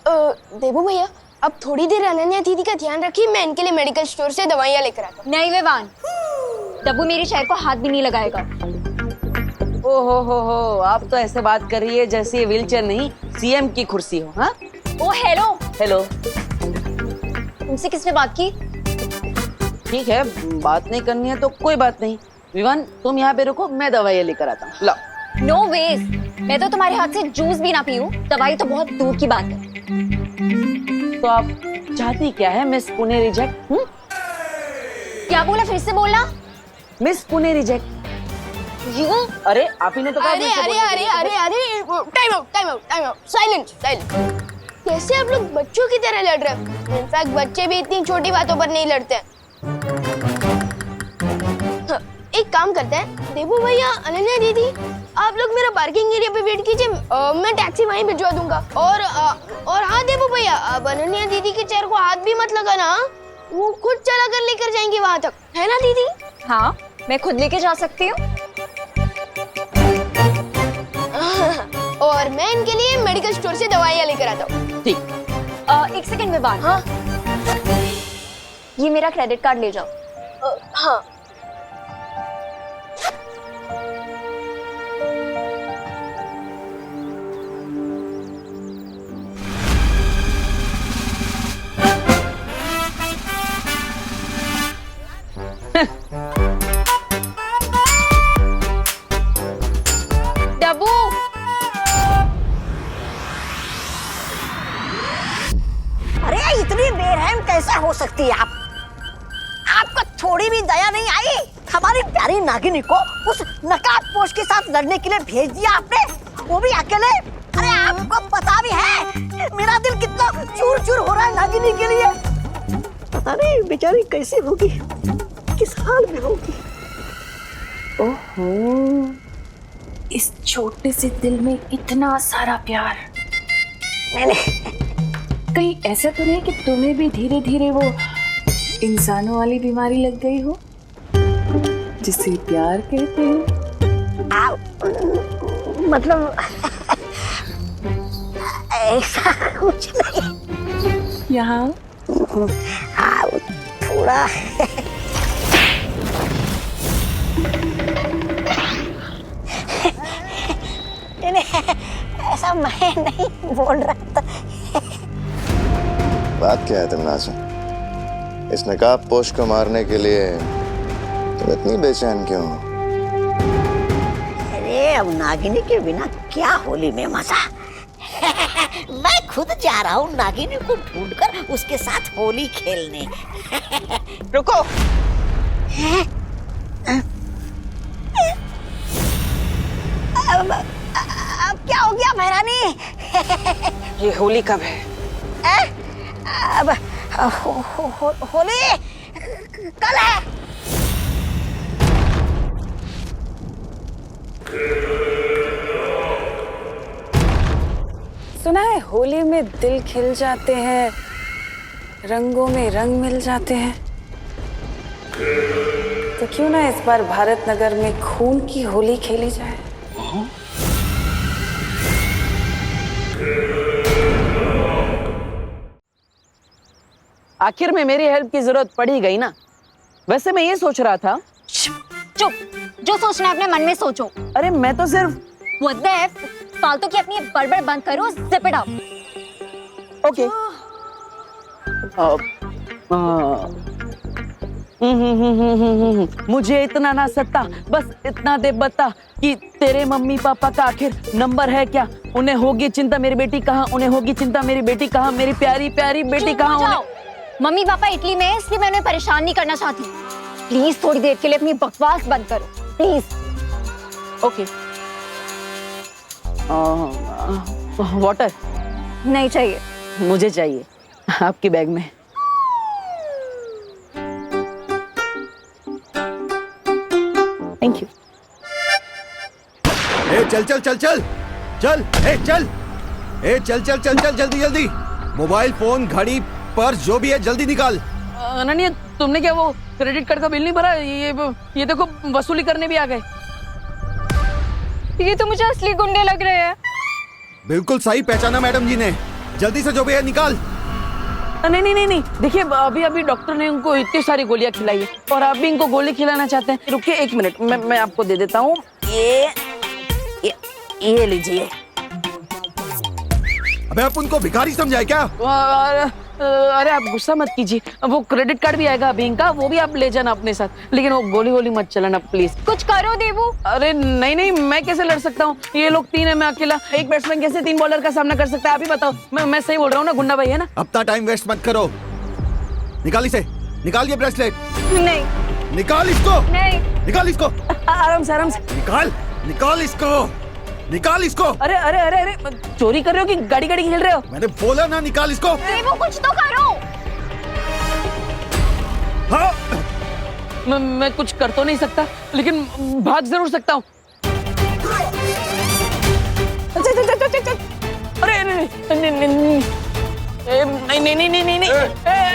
देबू भैया, अब थोड़ी देर अनन्या दीदी का ध्यान रखिए, मैं इनके लिए मेडिकल स्टोर से दवाइयाँ लेकर आता हूँ। नहीं विवान, डब्बू मेरी चेयर को हाथ भी नहीं लगाएगा। ओ हो, आप तो ऐसे बात कर रही है जैसे ये व्हीलचेयर नहीं सीएम की कुर्सी हो। हाँ ओ हेलो हेलो, तुमसे किसने बात की? ठीक है, बात नहीं करनी है तो कोई बात नहीं। विवान तुम यहाँ पे रुको, मैं दवाइयाँ लेकर आता हूँ। लो। नो वेज, मैं तो तुम्हारे हाथ से जूस भी ना पीऊं, दवाई तो बहुत दूर की बात है। तो आप चाहती क्या है मिस पुणे रिजेक्ट? क्या बोला, फिर से बोलना। Miss Pune reject. यू? अरे आप ही ने तो कहा। अरे अरे अरे अरे अरे, टाइम आउट, साइलेंट। कैसे आप लोग बच्चों की तरह लड़ रहे हो? इनफैक्ट बच्चे भी इतनी छोटी बातों पर नहीं लड़ते। एक काम करते हैं, देबू भैया, अनन्या दीदी, आप लोग मेरा पार्किंग एरिया पे वेट कीजिए, मैं टैक्सी वहीं भिजवा दूंगा। और हाँ देबू भैया, अब अनन्या दीदी के चेयर को हाथ भी मत लगाना, वो खुद चला कर लेकर जाएंगी वहां तक, है ना दीदी? हाँ, मैं खुद लेके जा सकती हूँ। और मैं इनके लिए मेडिकल स्टोर से दवाइयाँ लेकर आता हूँ। ठीक। एक सेकंड में बात। हाँ, ये मेरा क्रेडिट कार्ड ले जाओ। हाँ। डब्बू, अरे इतनी बेरहम कैसे हो सकती है आप? आपको थोड़ी भी दया नहीं आई? हमारी प्यारी नागिनी को उस नकाबपोश के साथ लड़ने के लिए भेज दिया आपने, वो भी अकेले। अरे आपको पता भी है मेरा दिल कितना चूर चूर हो रहा है नागिनी के लिए। पता नहीं बेचारी कैसी होगी, किस हाल में होगी। ओहो, इस छोटे से दिल में इतना सारा प्यार। कहीं ऐसा तो नहीं कि तुम्हें भी धीरे धीरे वो इंसानों वाली बीमारी लग गई हो जिसे प्यार कहते हैं? मतलब ऐसा कुछ नहीं। यहाँ थोड़ा ऐसा मैं नहीं बोल रहा था। बात क्या है तमन्ना? इस नकाबपोश को मारने के लिए तुम इतनी बेचैन क्यों हो? अरे अब नागिनी के बिना क्या होली में मजा। मैं खुद जा रहा हूँ नागिनी को ढूंढकर उसके साथ होली खेलने। रुको। अब क्या हो गया महारानी? ये होली कब है? अब होली कल है। सुना है होली में दिल खिल जाते हैं, रंगों में रंग मिल जाते हैं। तो क्यों ना इस बार भारत नगर में खून की होली खेली जाए। आखिर में मेरी हेल्प की जरूरत पड़ी गई ना। वैसे मैं ये सोच रहा था। चुप, जो सोचना है अपने मन में सोचो। अरे मैं तो सिर्फ What the F? फालतू की अपनी बड़बड़ बंद करो, zip it up। ओके। मुझे इतना ना सत्ता, बस इतना दे बता कि तेरे मम्मी पापा का आखिर नंबर है क्या? उन्हें होगी चिंता मेरी बेटी कहाँ, उन्हें होगी चिंता मेरी बेटी कहाँ, मेरी प्यारी प्यारी बेटी कहाँ। मम्मी पापा इटली में, इसलिए मैं उन्हें परेशान नहीं करना चाहती। प्लीज थोड़ी देर के लिए अपनी बकवास बंद करो, प्लीज। ओके। वाटर नहीं चाहिए। मुझे चाहिए, आपके बैग में। Thank you. ए चल चल चल चल चल, ए चल, ए चल चल चल चल, जल्दी जल्दी। मोबाइल फोन, घड़ी, पर्स, जो भी है जल्दी निकाल। अनन्या, तुमने क्या वो क्रेडिट कार्ड का बिल नहीं भरा? ये देखो वसूली करने भी आ गए। ये तो मुझे असली गुंडे लग रहे हैं। बिल्कुल सही पहचाना मैडम जी ने। जल्दी से जो भी है निकाल। नहीं, देखिए अभी अभी डॉक्टर ने उनको इतनी सारी गोलियां खिलाई है और आप भी इनको गोली खिलाना चाहते हैं। रुकिए 1 मिनट, मैं आपको दे देता हूँ। ये लीजिए। अबे आप उनको भिखारी समझा है क्या? अरे आप गुस्सा मत कीजिए, वो क्रेडिट कार्ड भी आएगा अभी इनका, वो भी आप ले जाना अपने साथ, लेकिन वो गोली मत चलाना प्लीज। कुछ करो देवू। अरे नहीं, मैं कैसे लड़ सकता हूँ? ये लोग 3 है, मैं अकेला। एक बैट्समैन कैसे 3 बॉलर का सामना कर सकता है? आप ही बताओ। मैं सही बोल रहा हूँ ना गुंडा भाई, है ना? अपना टाइम वेस्ट मत करो। निकाल इसे, निकाल ये ब्रेसलेट। नहीं। निकाल इसको। नहीं। निकाल इसको। आराम से। निकाल इसको। निकाल इसको। अरे चोरी कर रहे हो कि गाड़ी खेल रहे हो? मैंने बोला ना निकाल इसको। देवू कुछ तो करो। हाँ। मैं कुछ कर तो नहीं सकता, लेकिन भाग जरूर सकता हूँ। अरे नहीं।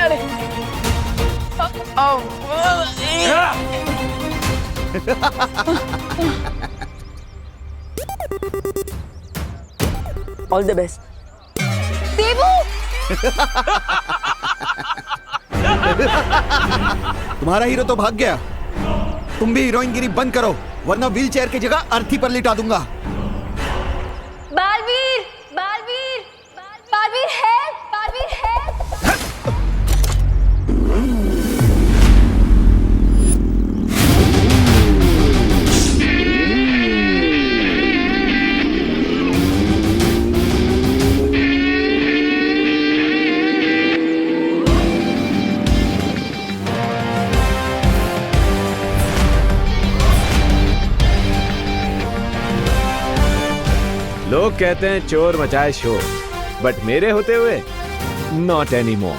अरे ऑल द बेस्ट देवू। तुम्हारा हीरो तो भाग गया, तुम भी हीरोइनगिरी बंद करो, वरना व्हील चेयर की जगह अर्थी पर लिटा दूंगा। बालवीर है। लोग कहते हैं चोर मचाए शोर, बट मेरे होते हुए नॉट एनी मोर।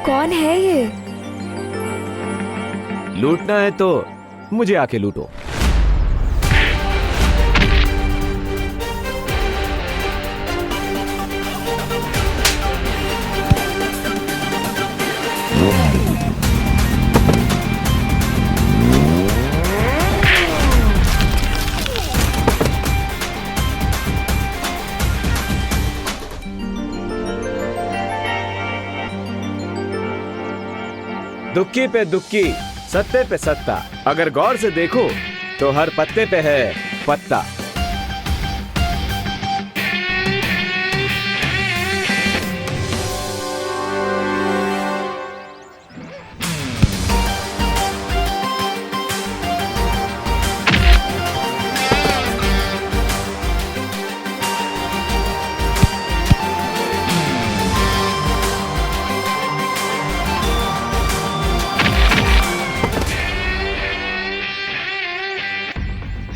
कौन है ये? लूटना है तो मुझे आके लूटो। दुक्की पे दुक्की, सत्ते पे सत्ता, अगर गौर से देखो तो हर पत्ते पे है पत्ता।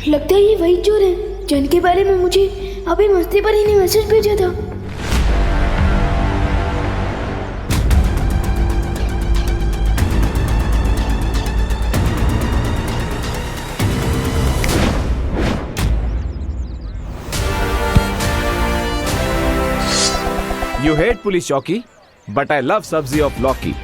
लगता है ये वही चोर है जिनके बारे में मुझे अभी मस्ती पर ही ने मैसेज भेजा था। You hate police चौकी, but I love सब्जी of लौकी।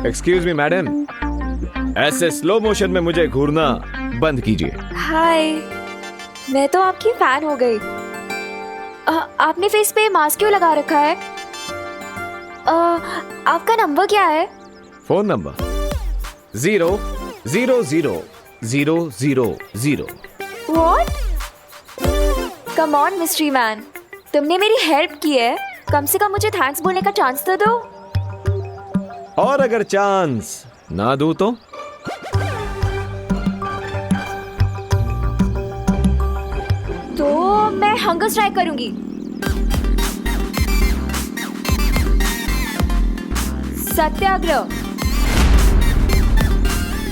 एक्सक्यूज मी मैडम, ऐसे स्लो मोशन में मुझे घूरना बंद कीजिए। हाय, मैं तो आपकी फैन हो गई। आपने फेस पे मास्क क्यों लगा रखा है? आपका नंबर क्या है? Phone number 0000000। What? Come on, mystery man. तुमने मेरी हेल्प की है, कम से कम मुझे थैंक्स बोलने का चांस तो दो। और अगर चांस ना दूं तो? तो मैं हंगर स्ट्राइक करूंगी। सत्याग्रह।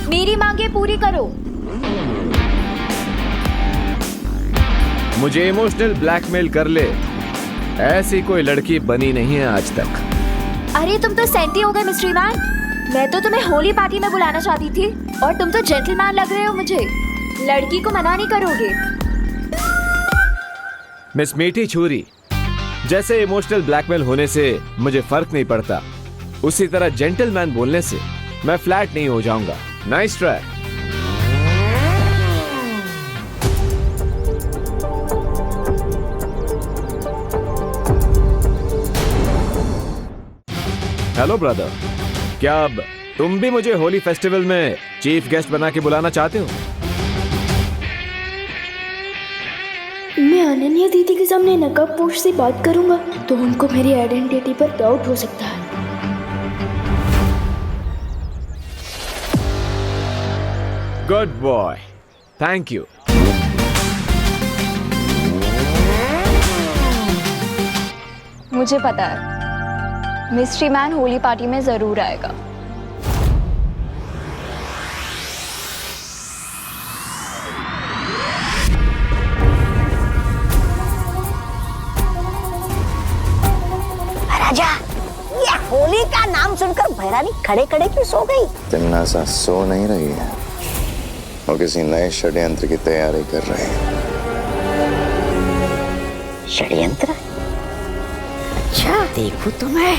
मेरी मांगे पूरी करो। मुझे इमोशनल ब्लैकमेल कर ले, ऐसी कोई लड़की बनी नहीं है आज तक। अरे तुम तो सेंटी हो गए मिस्ट्री मैन। मैं तो तुम्हें होली पार्टी में बुलाना चाहती थी और तुम तो जेंटलमैन लग रहे हो मुझे। लड़की को मना नहीं करोगे। मिस मीठी छुरी, जैसे इमोशनल ब्लैकमेल होने से मुझे फर्क नहीं पड़ता, उसी तरह जेंटलमैन बोलने से मैं फ्लैट नहीं हो जाऊंगा। Nice try. हेलो ब्रदर, क्या अब तुम भी मुझे होली फेस्टिवल में चीफ गेस्ट बना के बुलाना चाहते हो? मैं अनन्या दीदी के सामने नकाबपोश से बात करूंगा तो उनको मेरी आइडेंटिटी पर डाउट हो सकता है। Good boy, thank you. मुझे पता है मिस्ट्री मैन होली पार्टी में जरूर आएगा। राजा, ये होली का नाम सुनकर भैरानी खड़े खड़े क्यों सो गई? तिमनासा सो नहीं रही है, वो किसी नए षड्यंत्र की तैयारी कर रही है। षड्यंत्र? अच्छा, देखूं तो मैं।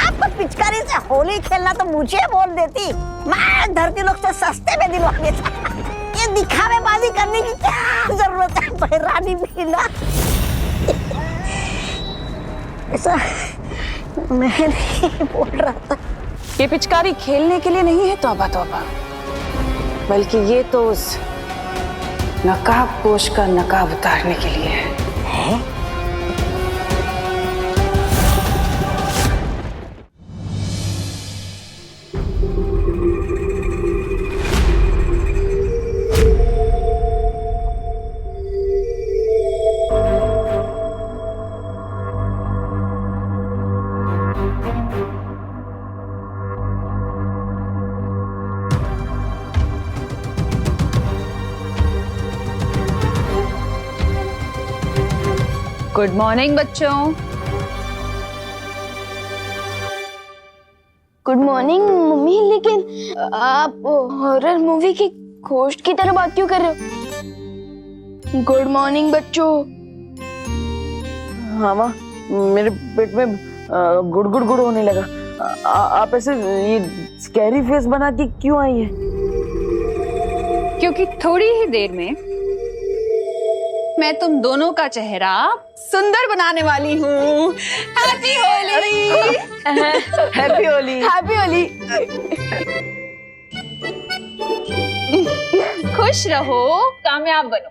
आपको पिचकारी से होली खेलना तो मुझे बोल देती, मैं धरती लोग से सस्ते में दिलवा देता। ये दिखावेबाजी करने की क्या जरूरत है भैरानी भीला? ऐसा मैं नहीं बोल रहा था। ये पिचकारी खेलने के लिए नहीं है तौबा तौबा, बल्कि ये तो उस नकाबपोश का नकाब उतारने के लिए है। गुड मॉर्निंग बच्चों। गुड मॉर्निंग मम्मी, लेकिन आप हॉरर मूवी की घोस्ट की तरह बात क्यों कर रहे हो? गुड मॉर्निंग बच्चों। हाँ माँ, मेरे पेट में गुड़ गुड़ गुड़ होने लगा। आप ऐसे ये स्कैरी फेस बना के क्यों आई है? क्योंकि थोड़ी ही देर में मैं तुम दोनों का चेहरा सुंदर बनाने वाली हूँ। Happy Holi. Happy Holi. Happy Holi. खुश रहो, कामयाब बनो,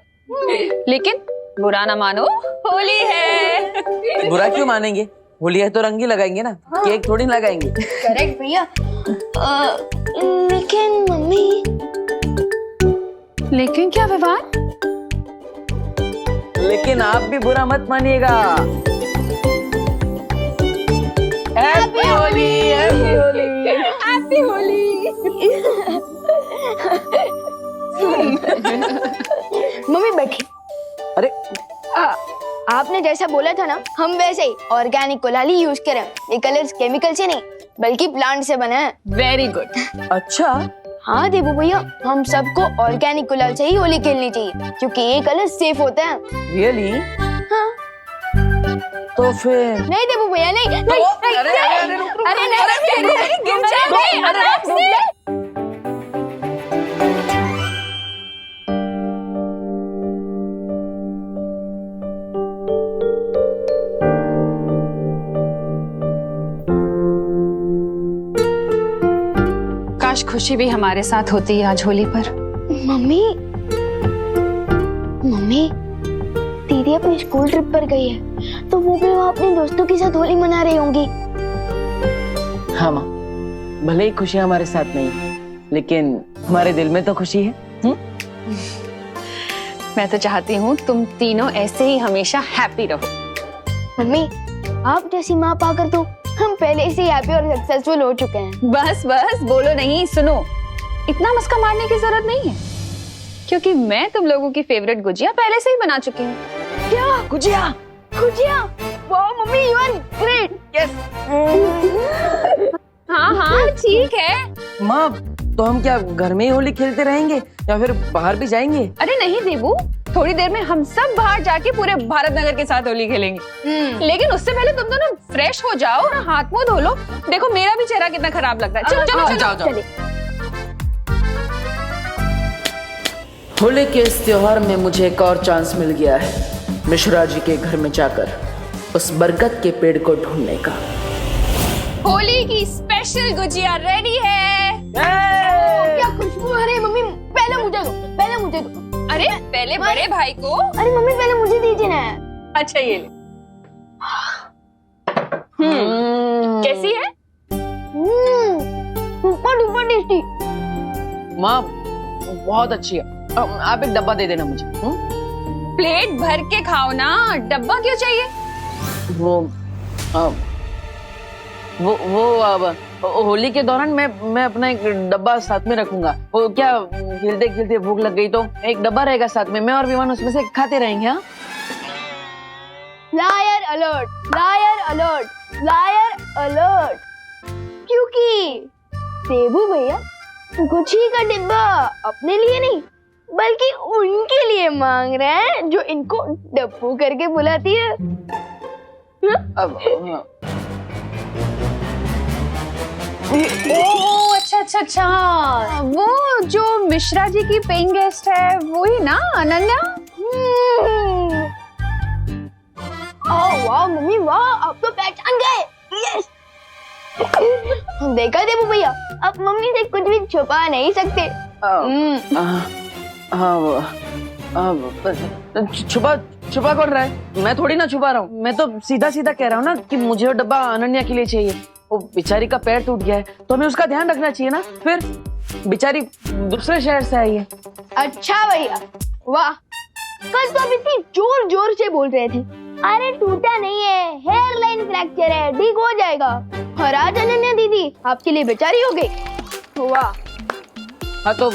लेकिन बुरा ना मानो, होली है। बुरा क्यों मानेंगे? होली है तो रंग ही लगाएंगे ना, केक थोड़ी लगाएंगे। करेक्ट भैया। लेकिन मम्मी। लेकिन क्या व्यवहार? लेकिन आप भी बुरा मत मानिएगा। Happy Holi. Happy Holi. Happy Holi. Mummy बैठी। अरे आपने जैसा बोला था ना, हम वैसे ही ऑर्गेनिक गुलाल ही यूज करें। ये कलर्स केमिकल से नहीं बल्कि प्लांट से बने हैं। Very good. अच्छा हाँ देबू भैया, हम सबको ऑर्गेनिक गुलाल से ही होली खेलनी चाहिए क्योंकि ये कलर सेफ होते हैं। रियली? हाँ। तो फिर नहीं देबू भैया, नहीं नहीं, नहीं, अरे, नहीं, अरे, अरे, रुक, रुक, अरे रुक, नहीं, अरे, नहीं, नहीं, गिर जाएंगे, आराम से। काश खुशी भी हमारे साथ होती है आज होली पर। मम्मी मम्मी, दीदी अपनी स्कूल ट्रिप पर गई है तो वो भी वहाँ अपने दोस्तों के साथ होली मना रही होंगी। हाँ माँ, भले ही खुशियाँ हमारे साथ नहीं है, लेकिन हमारे दिल में तो खुशी है। मैं तो चाहती हूँ तुम तीनों ऐसे ही हमेशा हैप्पी रहो। मम्मी, आप जैसी माँ पाकर तो हम पहले से हैप्पी और सक्सेसफुल हो चुके हैं। बस बस बोलो नहीं, सुनो, इतना मस्का मारने की जरूरत नहीं है क्योंकि मैं तुम लोगों की फेवरेट गुजिया पहले से ही बना चुकी हूँ। क्या गुजिया? गुजिया? वाह मम्मी, यू आर ग्रेट। यस। हाँ हाँ ठीक है। माँ, तो हम क्या घर में ही होली खेलते रहेंगे या फिर बाहर भी जाएंगे? अरे नहीं देबू, थोड़ी देर में हम सब बाहर जाके पूरे भारत नगर के साथ होली खेलेंगे। लेकिन उससे पहले तुम दोनों फ्रेश हो जाओ और हाथ मुंह धो लो। देखो मेरा भी चेहरा कितना खराब लग रहा है। चलो चलो चलो जाओ, जाओ। चलिए। होली के इस त्योहार में मुझे एक और चांस मिल गया है मिश्रा जी के घर में जाकर उस बरगद के पेड़ को ढूंढने का। होली की स्पेशल गुजिया रेडी है। क्या खुशबू आ रही है मम्मी, पहले मुझे दो, पहले मुझे दो। अरे पहले बड़े भाई को। अरे मम्मी पहले मुझे दीजिए ना। अच्छा ये ले। कैसी है? Super duper tasty. माँ बहुत अच्छी है। आप एक डब्बा दे देना मुझे। प्लेट भर के खाओ ना, डब्बा क्यों चाहिए? वो होली के दौरान मैं अपना एक डब्बा साथ में रखूंगा। वो क्या खेलते खेलते भूख लग गई तो एक डब्बा रहेगा साथ में, मैं और विमान उसमें से खाते रहेंगे। हाँ, liar alert, liar alert, liar alert. क्योंकि देबू भैया गुच्छी का डिब्बा अपने लिए नहीं बल्कि उनके लिए मांग रहे हैं जो इनको डब्बू करके बुलाती है। ओह अच्छा अच्छा अच्छा, वो जो मिश्रा जी की पेइंग गेस्ट है वही ना, अनन्या? वाह मम्मी वाह, आप तो पहचान गए। यस। देखा देबू भैया, आप मम्मी से कुछ भी छुपा नहीं सकते। छुपा छुपा कौन रहा है? मैं थोड़ी ना छुपा रहा हूँ, मैं तो सीधा सीधा कह रहा हूँ ना कि मुझे वो डब्बा अनन्या के लिए चाहिए। वो बेचारी का पैर टूट गया है तो हमें उसका ध्यान रखना चाहिए ना। फिर बेचारी दूसरे शहर से आई है। अच्छा भैया वाह, कल तो आप इतनी जोर जोर से बोल रहे थे अरे टूटा नहीं है, हेयर लाइन फ्रैक्चर है, ठीक हो जाएगा। और आज अनन्या दीदी आपके लिए बेचारी हो गई। वाह। हाँ तो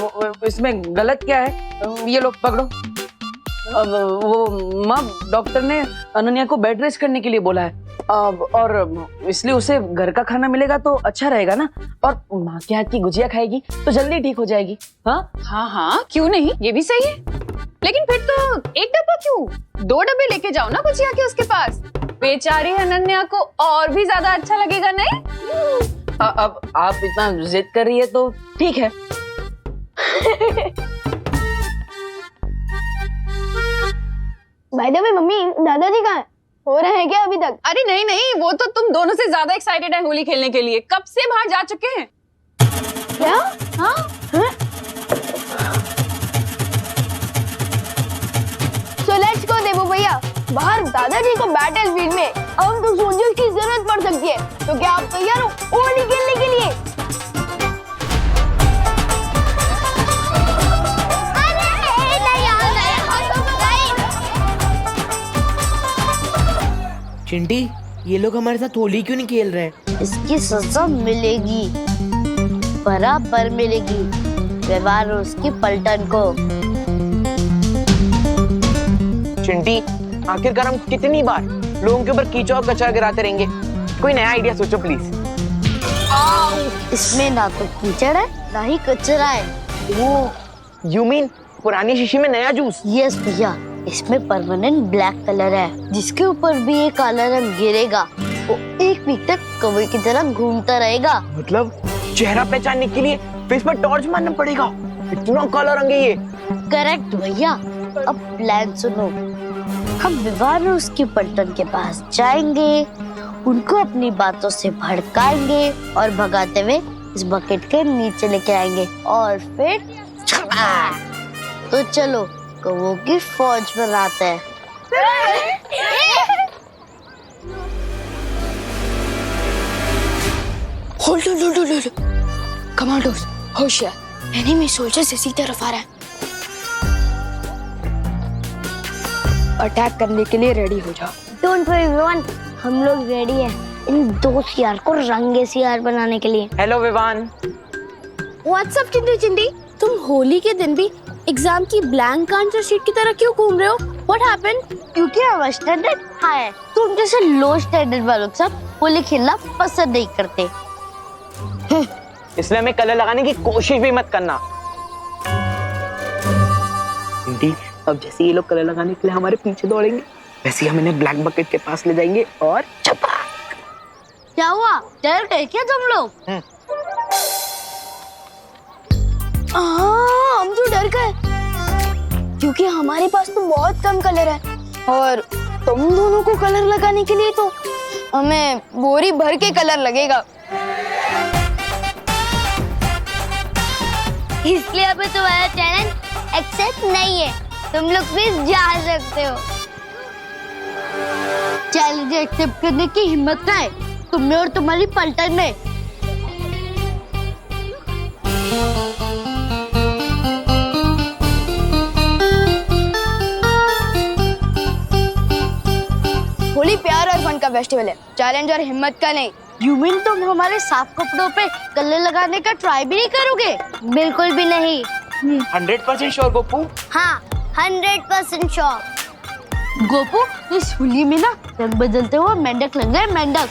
इसमें गलत क्या है? ये लोग पकड़ो। अब वो माँ, डॉक्टर ने अनन्या को बेड रेस्ट करने के लिए बोला है और इसलिए उसे घर का खाना मिलेगा तो अच्छा रहेगा ना, और माँ के हाथ की गुजिया खाएगी तो जल्दी ठीक हो जाएगी। हाँ हाँ हाँ क्यों नहीं, ये भी सही है। लेकिन फिर तो एक डब्बा क्यों, 2 डब्बे लेके जाओ ना गुजिया के उसके पास। बेचारी अनन्या को और भी ज्यादा अच्छा लगेगा नहीं? अब आप इतना जिद कर रही है तो ठीक है। भाई दबे मम्मी दादाजी कहाँ है? हो रहे हैं क्या अभी तक? अरे नहीं नहीं, वो तो तुम दोनों से ज्यादा एक्साइटेड है होली खेलने के लिए, कब से बाहर जा चुके हैं। क्या? हाँ? So let's go देबू भैया, बाहर दादाजी को बैटल फील्ड में अब तो सोल्जर्स की जरूरत पड़ सकती है, तो क्या आप तैयार हो होली खेलने के लिए? चिंटी, ये लोग हमारे साथ होली क्यों नहीं खेल रहे हैं? इसकी सजा मिलेगी, बराबर मिलेगी। व्यवहार उसकी पलटन को। चिंटी, आखिरकार हम कितनी बार लोगों के ऊपर कीचड़ और कचरा गिराते रहेंगे? कोई नया आइडिया सोचो प्लीज। इसमें ना तो कीचड़ है ना ही कचरा है। वो यू मीन पुरानी शीशी में नया जूस? यस भैया, इसमें परमानेंट ब्लैक कलर है, जिसके ऊपर भी ये काला रंग गिरेगा वो एक वीक तक कौवे की तरह घूमता रहेगा। मतलब चेहरा पहचानने के लिए फेस पर टॉर्च मारना पड़ेगा? इतना काला रंग है ये। करेक्ट भैया। अब प्लान सुनो, हम विवान और उसके पलटन के पास जाएंगे, उनको अपनी बातों से भड़काएंगे और भगाते हुए इस बकेट के नीचे लेके आएंगे और फिर तो चलो कौवों की फौज बनाते हैं। होल्ड कमांडोस होशियार, एनिमी सोल्जर्स इसी तरफ आ रहा है। अटैक करने के लिए रेडी हो जाओ। डोंट वरी विवान, हम लोग रेडी हैं इन दो सियार को रंगे सियार बनाने के लिए। हेलो विवान। व्हाट्सअप चिंटी, तुम होली के दिन भी एग्जाम की ब्लैंक आंसर शीट की तरह क्यों घूम रहे हो? What happened? क्योंकि हमारा स्टैंडर्ड हाई है, तुम जैसे लो स्टैंडर्ड वालों सब होली खेलना पसंद नहीं करते। इसलिए हमें कलर लगाने की कोशिश भी मत करना। अब जैसे ये लोग कलर लगाने के लिए हमारे पीछे दौड़ेंगे, वैसे ही हम इन्हें ब्लैक बकेट के पास ले जाएंगे और चपाक। क्या हुआ, डर गए क्या तुम लोग? हम तो डर गए क्योंकि हमारे पास तो बहुत कम कलर है और तुम दोनों को कलर लगाने के लिए तो हमें बोरी भर के कलर लगेगा। इसलिए अब तुम्हारा चैलेंज एक्सेप्ट नहीं है, तुम लोग भी जा सकते हो। चैलेंज एक्सेप्ट करने की हिम्मत का है तुम में और तुम्हारी पलटन में। होली प्यार और फन का फेस्टिवल है, चैलेंज और हिम्मत का नहीं। यू मीन तुम हमारे साफ कपड़ों पे कलर लगाने का ट्राई भी नहीं करोगे? बिल्कुल भी नहीं। 100% श्योर गोपू? हाँ 100% श्योर। गोपू, इस होली में ना रंग बदलते हुए मेंढक लग गए, मेंढक।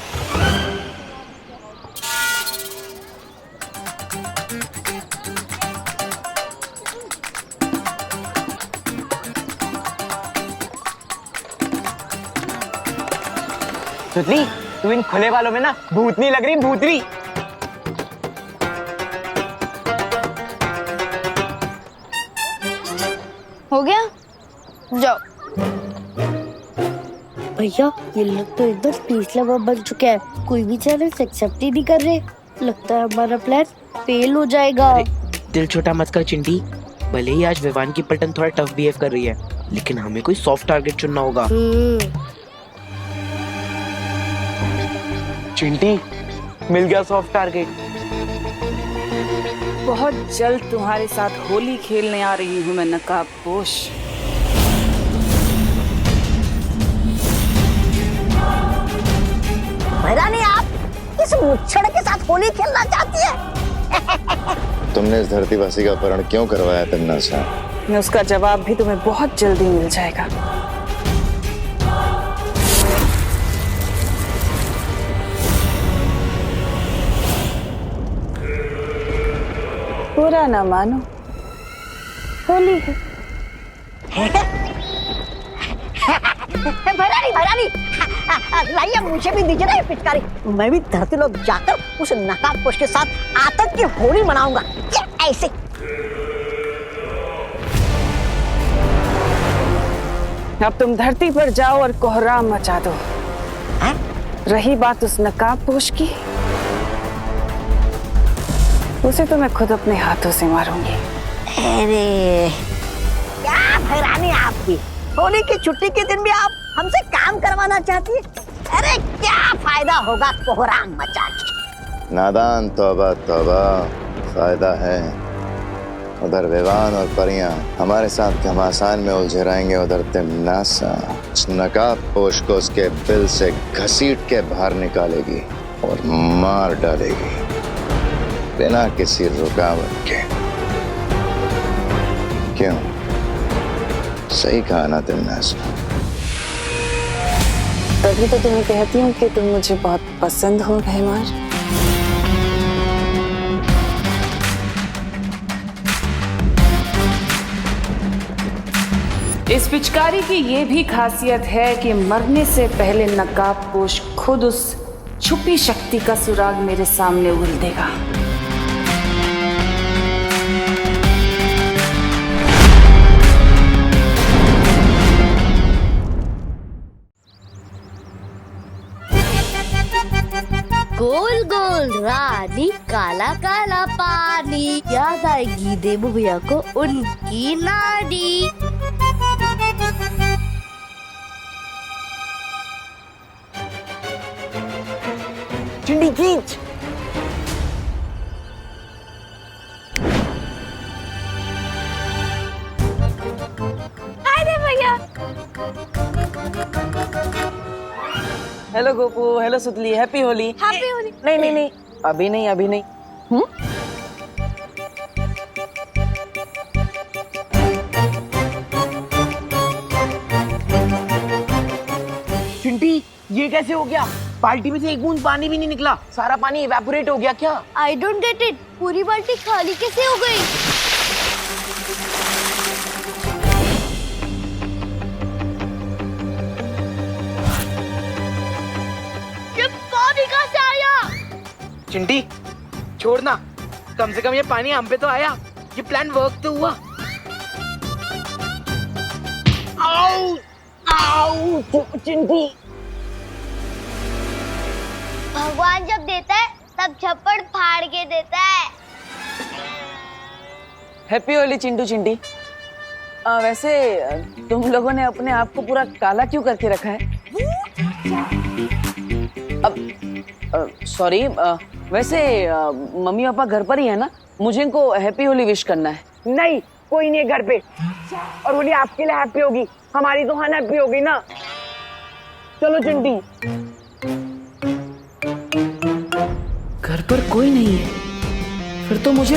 सुतली, तू इन खुले वालों में ना भूतनी लग रही, भूतनी। हो गया, जाओ। भैया ये लोग तो एकदम पीस लवर बन चुके हैं, कोई भी चैलेंज एक्सेप्ट ही नहीं कर रहे। लगता है हमारा प्लान फेल हो जाएगा। दिल छोटा मत कर चिंटी, भले ही आज विवान की पलटन थोड़ा टफ बिहेव कर रही है, लेकिन हमें कोई सॉफ्ट टारगेट चुनना होगा। चिंटी, मिल गया सॉफ्ट टारगेट। बहुत जल्द तुम्हारे साथ होली खेलने आ रही हूँ मैं, नकाबपोश। भैरानी, आप इस मुच्छड़ के साथ होली खेलना चाहती है? तुमने इस धरतीवासी का अपहरण क्यों करवाया तमन्ना? उसका जवाब भी तुम्हें बहुत जल्दी मिल जाएगा। बुरा ना मानो, होली है। भैरानी, लाइए मुझे भी दीजिए ना ये पिचकारी। मैं भी धरती लोग जाकर उस नकाबपोश के साथ आतंक की होली मनाऊंगा। ऐसे अब तुम धरती पर जाओ और कोहराम मचा दो। रही बात उस नकाबपोश की, उसे तो मैं खुद अपने हाथों से मारूंगी। अरे क्या भैरानी, आप भी होली की छुट्टी के दिन भी आप हमसे काम करवाना चाहती है? अरे क्या फायदा होगा कोहराम मचा के? नादान, तौबा तौबा, फायदा है। उधर विवान और परियां हमारे साथ घमासान में उलझे रहेंगे, उधर तिमनासा उस नकाबपोश को उसके बिल से घसीट के बाहर निकालेगी और मार डालेगी बिना किसी रुकावट के। क्यों, सही कहा ना तिमनासा? तभी तो तुम्हें कहती हूँ कि तुम मुझे बहुत पसंद हो रहमान। इस पिचकारी की ये भी खासियत है कि मरने से पहले नकाबपोश खुद उस छुपी शक्ति का सुराग मेरे सामने उगल देगा। गोल गोल रानी काला काला पानी, याद आएगी देबू भैया को उनकी नानी। चिंडी खींच। अरे भैया हेलो गोपू, हेलो सुतली, हैप्पी होली। हैप्पी होली। नहीं नहीं नहीं, अभी नहीं, अभी नहीं। चिंटी, ये कैसे हो गया? बाल्टी में से एक बूंद पानी भी नहीं निकला, सारा पानी इवेपोरेट हो गया क्या? आई डोंट गेट इट, पूरी बाल्टी खाली कैसे हो गई? ये पानी कहाँ से आया? चिंटी, छोड़ना, कम से कम ये पानी हम पे तो आया। ये प्लान वर्क तो हुआ। आओ, आओ, चिंटी। भगवान जब देता है तब छप्पड़ फाड़ के देता है। हैप्पी होली चिंटू चिंटी। वैसे तुम लोगों ने अपने आप को पूरा काला क्यों करके रखा है? अब सॉरी, वैसे मम्मी पापा घर पर ही है ना? मुझे इनको हैप्पी होली विश करना है। नहीं, कोई नहीं है घर पे। और होली आपके लिए हैप्पी होगी, हमारी तो अनहैप्पी होगी ना। चलो चिंटी। घर पर कोई नहीं है, फिर तो मुझे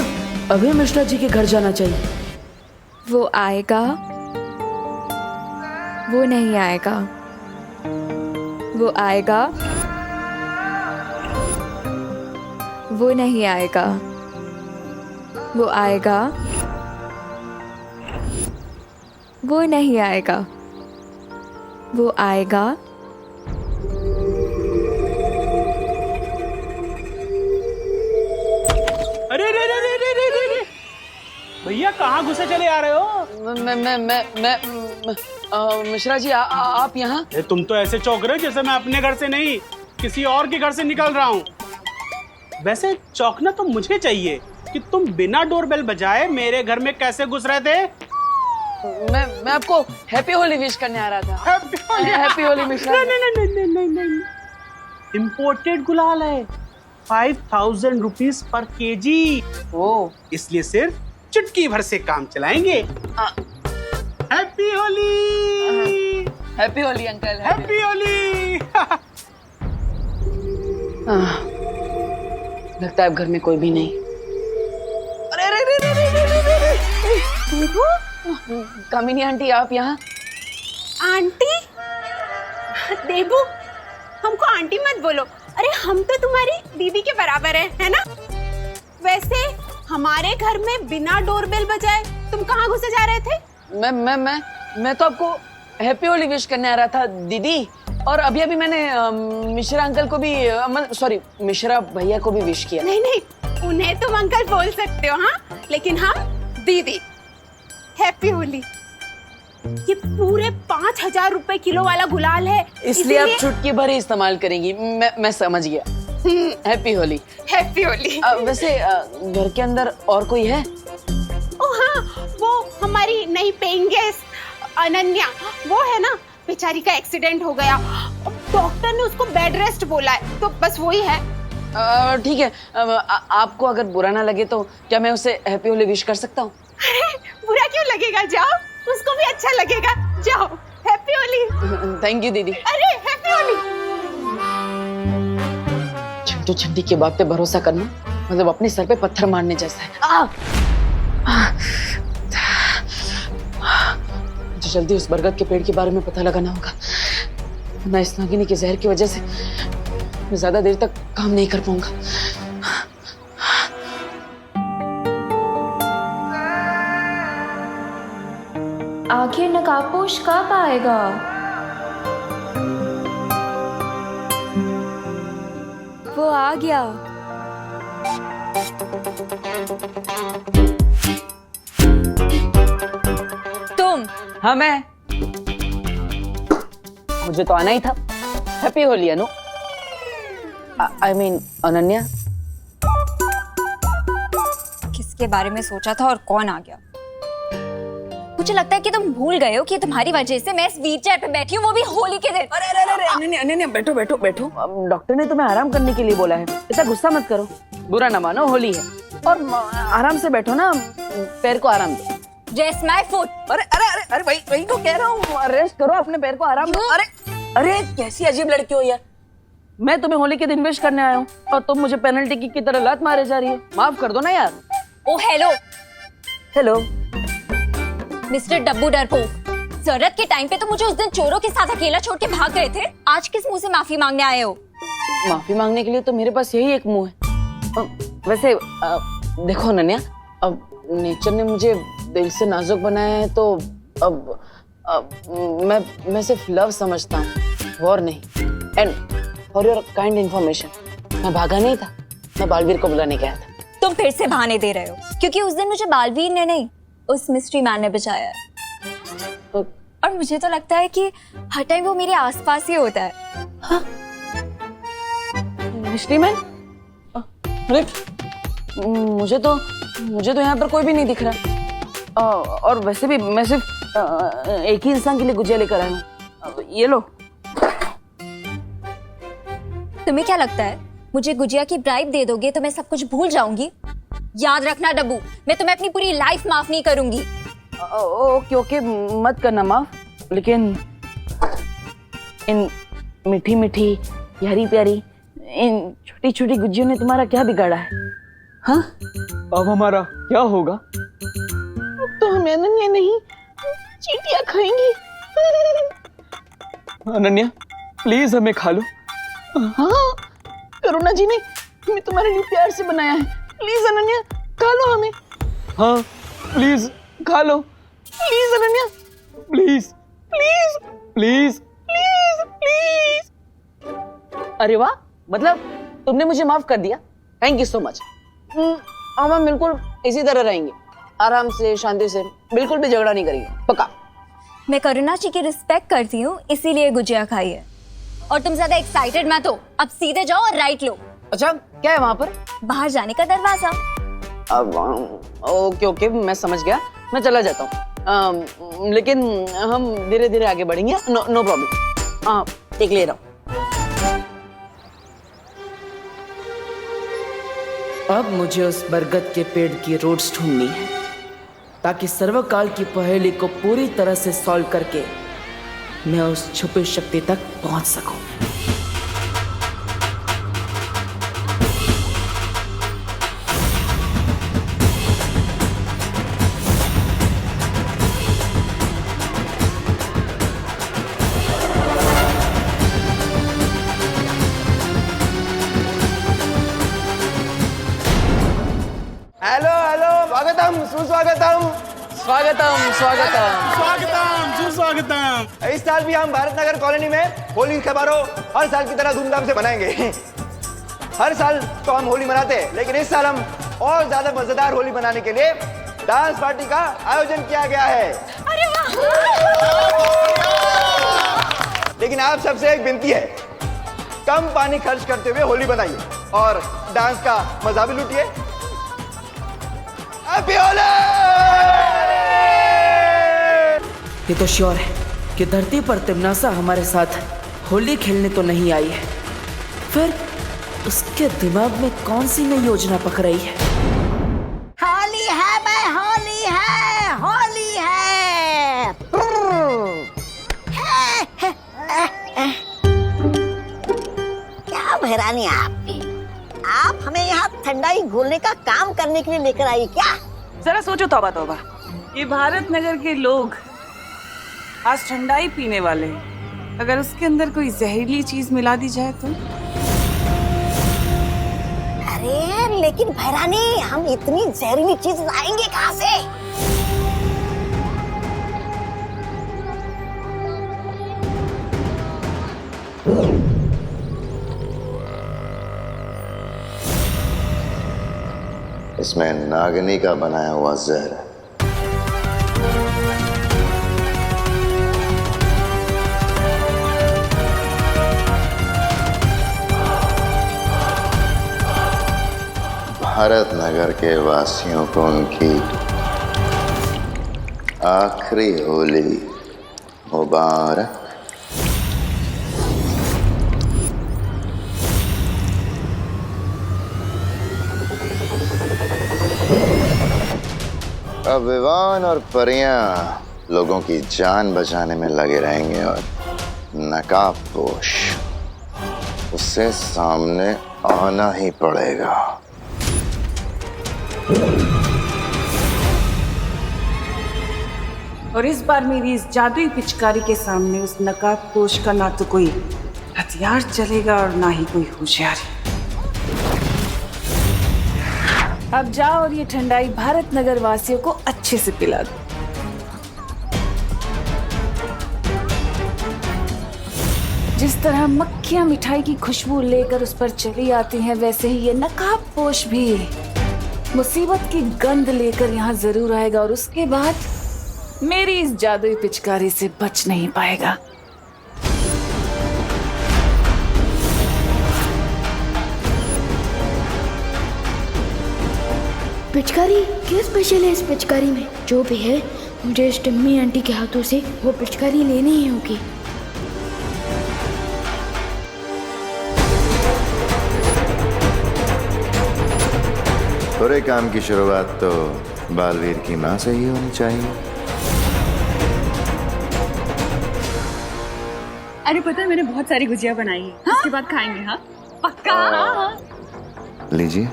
अभय मिश्रा जी के घर जाना चाहिए। वो आएगा, वो नहीं आएगा, वो आएगा, वो नहीं आएगा, वो आएगा, वो नहीं आएगा, वो आएगा। अरे रे रे रे रे रे रे भैया, कहाँ घुसे चले आ रहे हो? मैं मिश्रा जी, आप यहाँ? तुम तो ऐसे चौंक रहे हो जैसे मैं अपने घर से नहीं किसी और के घर से निकल रहा हूँ। वैसे चौंकना तो मुझे चाहिए कि तुम बिना डोरबेल बजाए मेरे घर में कैसे घुस रहे थे। मैं आपको हैप्पी होली विश करने आ रहा था। हैप्पी होली मिश्रा। नहीं, इम्पोर्टेड गुलाल है, 5000 रुपीज पर केजी। इसलिए सिर्फ चुटकी भर से काम चलाएंगे। Happy Holi. Happy Holi uncle. Happy Holi. लगता है अब घर में कोई भी नहीं। कामिनी आंटी, आप यहाँ? आंटी? देबू, हमको आंटी मत बोलो। अरे हम तो तुम्हारी दीदी के बराबर है ना? वैसे हमारे घर में बिना डोरबेल बजाए तुम कहाँ घुसे जा रहे थे? मैं तो आपको हैप्पी होली विश करने आ रहा था दीदी। और अभी अभी मैंने मिश्रा अंकल को भी, सॉरी, मिश्रा भैया को भी विश किया। नहीं, उन्हें तुम अंकल बोल सकते हो, हाँ, लेकिन हम दीदी। हैप्पी होली। ये पूरे 5000 रुपए किलो वाला गुलाल है, इसलिए आप चुटकी भर ही इस्तेमाल करेंगी। मैं समझ गया। हैप्पी होली। हैप्पी होली। वैसे घर के अंदर और कोई है? ओ हाँ, वो हमारी नई पेइंग गेस्ट अनन्या, वो है ना, बेचारी का एक्सीडेंट हो गया, डॉक्टर ने उसको बेड रेस्ट बोला है, तो बस वही है। ठीक है, आपको अगर बुरा ना लगे तो क्या मैं उसे हैप्पी होली विश कर सकता हूँ? अरे बुरा क्यों लगेगा, जाओ, उसको भी अच्छा लगेगा, जाओ। हैप्पी होली। थैंक यू दीदी। अरे हैप्पी होली। चिंटू चिंटी की बात पे भरोसा करना मतलब अपने सर पे पत्थर मारने जैसा है। मुझे जल्दी उस बरगद के पेड़ के बारे में पता लगाना होगा। वरना इस नागिनी के जहर की वजह से मैं ज्यादा देर तक काम नहीं कर पाऊंगा। आखिर नकाबपोश कब आएगा? वो आ गया। तुम? हाँ मैं। मुझे तो आना ही था। Happy Holi Anu. I mean Ananya. किसके बारे में सोचा था और कौन आ गया? मुझे लगता है कि तुम भूल गए हो कि तुम्हारी वजह से मैं इस व्हीलचेयर पे बैठी हूँ, वो भी होली के दिन। अरे अरे अरे अनन्या अनन्या बैठो बैठो बैठो। अब डॉक्टर ने तुम्हें आराम करने के लिए बोला है, ऐसा गुस्सा मत करो। बुरा ना मानो, होली है और आराम से बैठो ना, पैर को आराम दो। Rest my foot। अरे अरे अरे अरे वही तो कह रहा हूँ, रेस्ट करो, अपने पैर को आराम दो। अरे अरे कैसी अजीब लड़की हो यार। मैं तुम्हें होली के दिन विश करने आया हूँ और तुम मुझे पेनल्टी किक की तरह लात मारे जा रही हो। माफ कर दो ना यार। ओ हेलो हेलो मिस्टर डब्बू डरपोक, जरूरत के टाइम पे तो मुझे उस दिन चोरों के साथ अकेला छोड़ के भाग गए थे। आज किस मुंह से माफी मांगने आए हो? माफी मांगने के लिए तो मेरे पास यही एक मुंह है। वैसे देखो अनन्या, अब नेचर ने मुझे दिल से नाजुक बनाया है तो अब मैं सिर्फ लव समझता हूँ, वॉर नहीं। And for your kind information, मैं भागा नहीं था, मैं बालवीर को बुलाने गया था। तुम फिर से बहाने दे रहे हो, क्योंकि उस दिन मुझे बालवीर ने नहीं, उस मिस्ट्री मैन ने बचाया है। और मुझे तो लगता है कि हर टाइम वो मेरे आसपास ही होता है। हाँ? Mystery man? अरे मुझे तो यहाँ पर कोई भी नहीं दिख रहा। और वैसे भी मैं सिर्फ एक ही इंसान के लिए गुजिया लेकर आया हूँ। ये लो। तुम्हें क्या लगता है मुझे गुजिया की ब्राइब दे दोगे तो मैं सब कुछ भूल जाऊंगी? याद रखना डब्बू, मैं तुम्हें अपनी पूरी लाइफ माफ नहीं करूंगी। ओके ओके, मत करना माफ, लेकिन इन मीठी मीठी प्यारी प्यारी इन छोटी छोटी गुजियों ने तुम्हारा क्या बिगाड़ा है? हाँ? अब हमारा क्या होगा? अब तो हम अनन्या नहीं चींटियां खाएंगी। अनन्या प्लीज हमें खा लो। हाँ, करुणा जी ने हमें तुम्हारे लिए प्यार से बनाया है। प्लीज अनन्या खा लो हमें। हाँ प्लीज खा लो। Please Ananya, please please please please please. अरे वाह, मतलब तुमने मुझे माफ कर दिया, थैंक यू सो मच। हम बिल्कुल इसी तरह रहेंगे, आराम से शांति से, बिल्कुल भी झगड़ा नहीं करेंगे, पक्का। मैं करुणा जी की रिस्पेक्ट करती हूँ, इसीलिए गुजिया खाई है। और तुम ज्यादा एक्साइटेड मत हो, अब सीधे जाओ और राइट लो। अच्छा क्या है वहाँ पर? बाहर जाने का दरवाजा। अब ओके ओके, मैं समझ गया, मैं चला जाता हूँ। लेकिन हम धीरे धीरे आगे बढ़ेंगे। No problem. देख ले रहा हूँ। अब मुझे उस बरगद के पेड़ की रूट्स ढूंढनी है, ताकि सर्वकाल की पहेली को पूरी तरह से सॉल्व करके मैं उस छुपी शक्ति तक पहुंच सकूं। हेलो हेलो, स्वागतम सुस्वागतम। स्वागतम स्वागतम स्वागतम सुस्वागतम। इस साल भी हम भारत नगर कॉलोनी में होली समारोह हर साल की तरह धूमधाम से मनाएंगे। हर साल तो हम होली मनाते हैं, लेकिन इस साल हम और ज्यादा मजेदार होली मनाने के लिए डांस पार्टी का आयोजन किया गया है। अरे वाह! लेकिन आप सबसे एक विनती है, कम पानी खर्च करते हुए होली बनाइए और डांस का मजा भी लूटिए। हैप्पी होली! ये तो श्योर है कि धरती पर तिमनासा हमारे साथ होली खेलने तो नहीं आई है, फिर उसके दिमाग में कौन सी नई योजना पक रही है? होली है भाई, होली है, होली है। क्या बहरानी आपकी? आप हमें यहाँ ठंडाई घोलने का काम करने के लिए लेकर आई क्या? जरा सोचो तौबा तौबा, ये भारत नगर के लोग आज ठंडाई पीने वाले हैं अगर उसके अंदर कोई जहरीली चीज मिला दी जाए तो? अरे लेकिन भैरानी, हम इतनी जहरीली चीज लाएंगे कहाँ से? इसमें नागिनी का बनाया हुआ जहर है। भारत नगर के वासियों को उनकी आखिरी होली मुबारक। अब विवान और परियां लोगों की जान बचाने में लगे रहेंगे और नकाबपोश उससे सामने आना ही पड़ेगा। और इस बार मेरी इस जादुई पिचकारी के सामने उस नकाबपोश का ना तो कोई हथियार चलेगा और ना ही कोई होशियारी। अब जाओ और ये ठंडाई भारत नगर वासियों को अच्छे से पिला दो। जिस तरह मक्खियां मिठाई की खुशबू लेकर उस पर चली आती हैं, वैसे ही ये नकाबपोश भी मुसीबत की गंध लेकर यहाँ जरूर आएगा और उसके बाद मेरी इस जादुई पिचकारी से बच नहीं पाएगा। पिचकारी क्या स्पेशल है इस पिचकारी में? जो भी है मुझे इस टिम्मी आंटी के हाथों से वो पिचकारी लेनी ही होगी। बुरे काम की शुरुआत तो बालवीर की माँ से ही होनी चाहिए। अरे पता है मैंने बहुत सारी गुजिया बनाई है। हाँ? उसके बाद खाएंगे। हाँ पक्का। हाँ। लीजिए।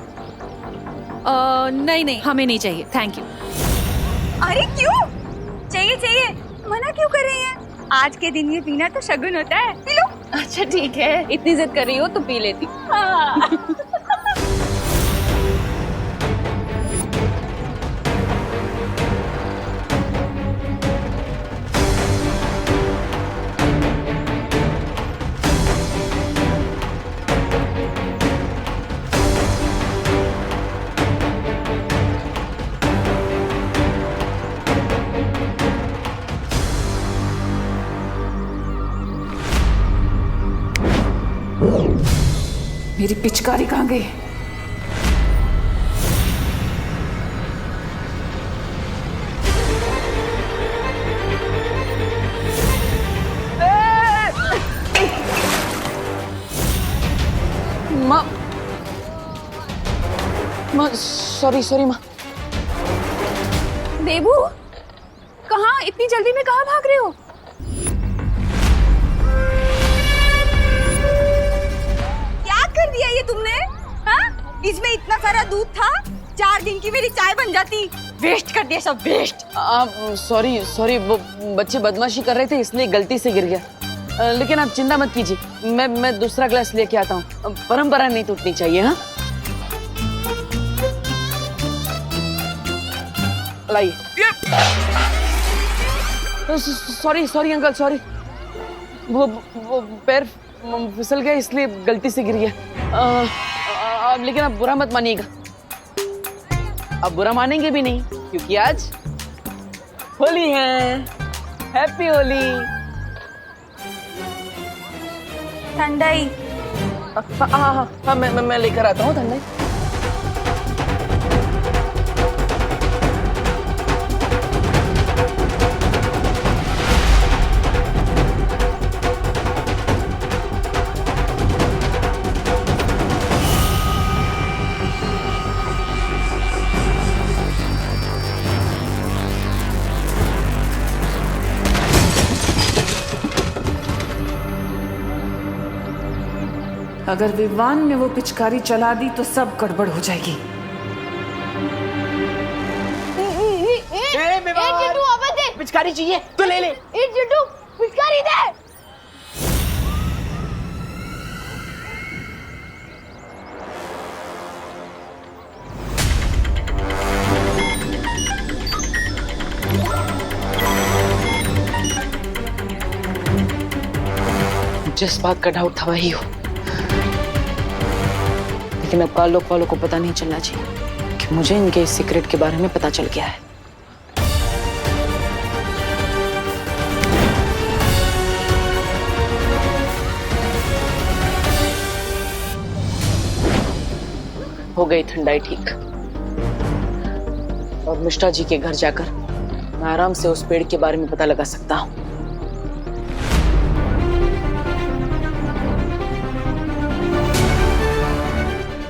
नहीं नहीं हमें नहीं चाहिए, थैंक यू। अरे क्यों चाहिए? चाहिए मना क्यों कर रही हैं? आज के दिन ये पीना तो शगुन होता है, पी लो। अच्छा ठीक है, इतनी जिद कर रही हो तो पी लेती। हाँ। मेरी पिचकारी कहाँ गई? माँ सॉरी माँ। देबू कहाँ? इतनी जल्दी में कहाँ भाग रहे हो? कर दिया ये तुमने? हाँ? इसमें इतना सारा दूध था, 4 दिन की मेरी चाय बन जाती। वेस्ट कर दिया सब, वेस्ट। सॉरी वो बच्चे बदमाशी कर रहे थे इसलिए गलती से गिर गया। लेकिन आप चिंता मत कीजिए, मैं दूसरा ग्लास लेके आता हूँ। परंपरा नहीं टूटनी चाहिए। हाँ लाइए। Sorry uncle, sorry. वो पैर फिसल गया इसलिए गलती से गिर गया। लेकिन आप बुरा मत मानिएगा। अब बुरा मानेंगे भी नहीं क्योंकि आज होली है। हैप्पी होली। ठंडाई। हाँ मैं लेकर आता हूँ ठंडाई। अगर विवान ने वो पिचकारी चला दी तो सब गड़बड़ हो जाएगी। पिचकारी चाहिए तो ले ले। पिचकारी दे। जिस बात का डाउट था वही हो, लेकिन अब काल लोग वालों को पता नहीं चलना चाहिए कि मुझे इनके इस सीक्रेट के बारे में पता चल गया है। हो गई ठंडाई ठीक, और मिश्रा जी के घर जाकर मैं आराम से उस पेड़ के बारे में पता लगा सकता हूँ।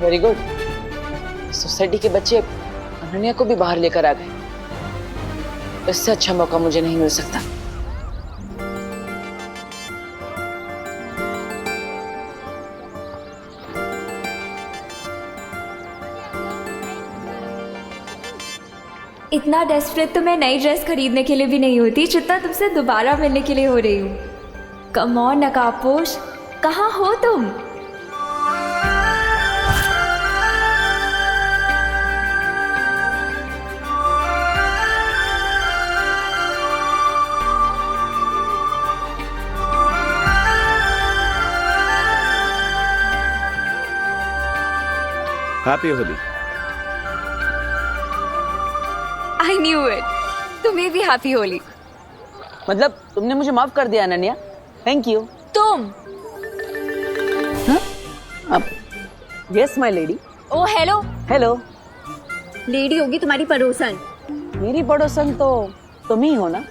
वेरी गुड, सोसाइटी के बच्चे अनन्या को भी बाहर लेकर आ गए। इससे अच्छा मौका मुझे नहीं मिल सकता। इतना डेस्परेट तो मैं नई ड्रेस खरीदने के लिए भी नहीं होती जितना तुमसे दोबारा मिलने के लिए हो रही हूँ। कम ऑन नकाबपोश, कहाँ हो तुम? Happy Holi. I knew it, तुम्हें भी हैप्पी होली। मतलब तुमने मुझे माफ कर दिया अनन्या, थैंक यू। तुम? अब yes my lady. Oh hello. Hello. Lady होगी तुम्हारी पड़ोसन। मेरी पड़ोसन तो तुम ही हो ना?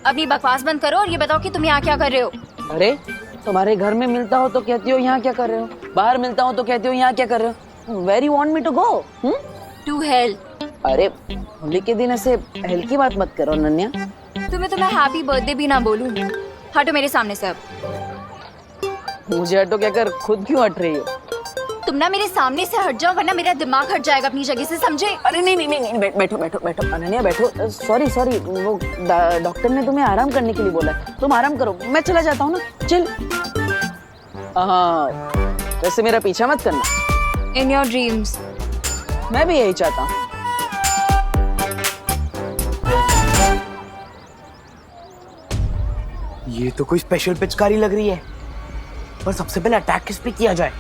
अपनी बकवास बंद करो और ये बताओ कि तुम यहाँ क्या कर रहे हो? अरे तुम्हारे घर में मिलता हो तो कहती हो यहाँ क्या कर रहे हो, बाहर मिलता हो तो कहती हो यहाँ क्या कर रहे हो। Where you want me to go? To hell. अरे होली के दिन ऐसे हेल की बात मत करो अनन्या। तुम्हें तो मैं हैप्पी बर्थडे भी ना बोलूं। हटो मेरे सामने से अब। मुझे हटो क्या कर, खुद क्यों हट रही हो? तुम ना मेरे सामने से हट जाओ वरना मेरा दिमाग हट जाएगा अपनी जगह से, समझे? अरे नहीं नहीं नहीं, बैठो बैठो बैठो अनन्या बैठो। सॉरी सॉरी, वो डॉक्टर ने तुम्हें आराम करने के लिए बोला है, तुम आराम करो, मैं चला जाता हूँ ना। चल। हाँ वैसे मेरा पीछा मत करना। In your dreams. मैं भी यही चाहता हूँ। ये तो कोई स्पेशल पिचकारी लग रही है, पर सबसे पहले अटैक किस पे किया जाए?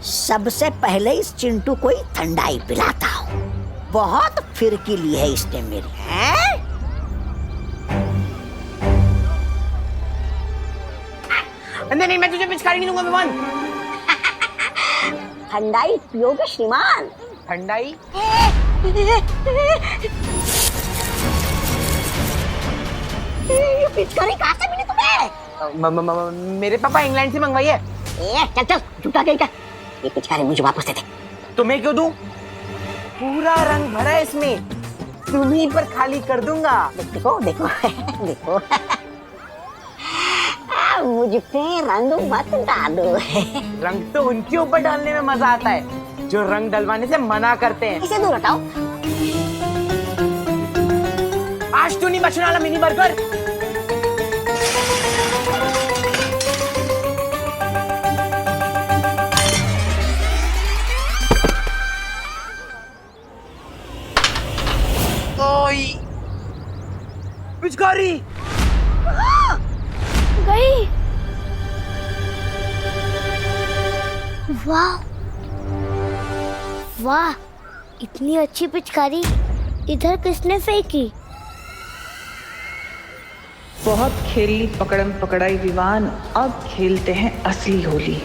सबसे पहले इस चिंटू को ही ठंडाई पिलाता हूँ। बहुत फिरकीली है इसने मेरी। हैं? नहीं मैं तुझे पिचकारी नहीं दूंगा विवान। ठंडाई पियोगे श्रीमान? ठंडाई? ये पिचकारी कहाँ से मिली तुम्हें? मेरे पापा इंग्लैंड से मंगवाई है। चल चल झूठा कहीं का। ये पिचकारी मुझे वापस दे दे। तुम्हें क्यों दूं? पूरा रंग भरा है इसमें, तुम्हीं पर खाली कर दूंगा। देखो देखो देखो, मुझ पे रंग मत डालो। रंग तो उनके ऊपर डालने में मजा आता है जो रंग डलवाने से मना करते हैं। इसे दूर हटाओ। आज तो नहीं बचने वाला मिनी बर्गर। ओई पिचकारी गई। वाह वाह, इतनी अच्छी पिचकारी इधर किसने फेंकी? बहुत खेली पकड़म पकड़ाई विवान, अब खेलते हैं असली होली।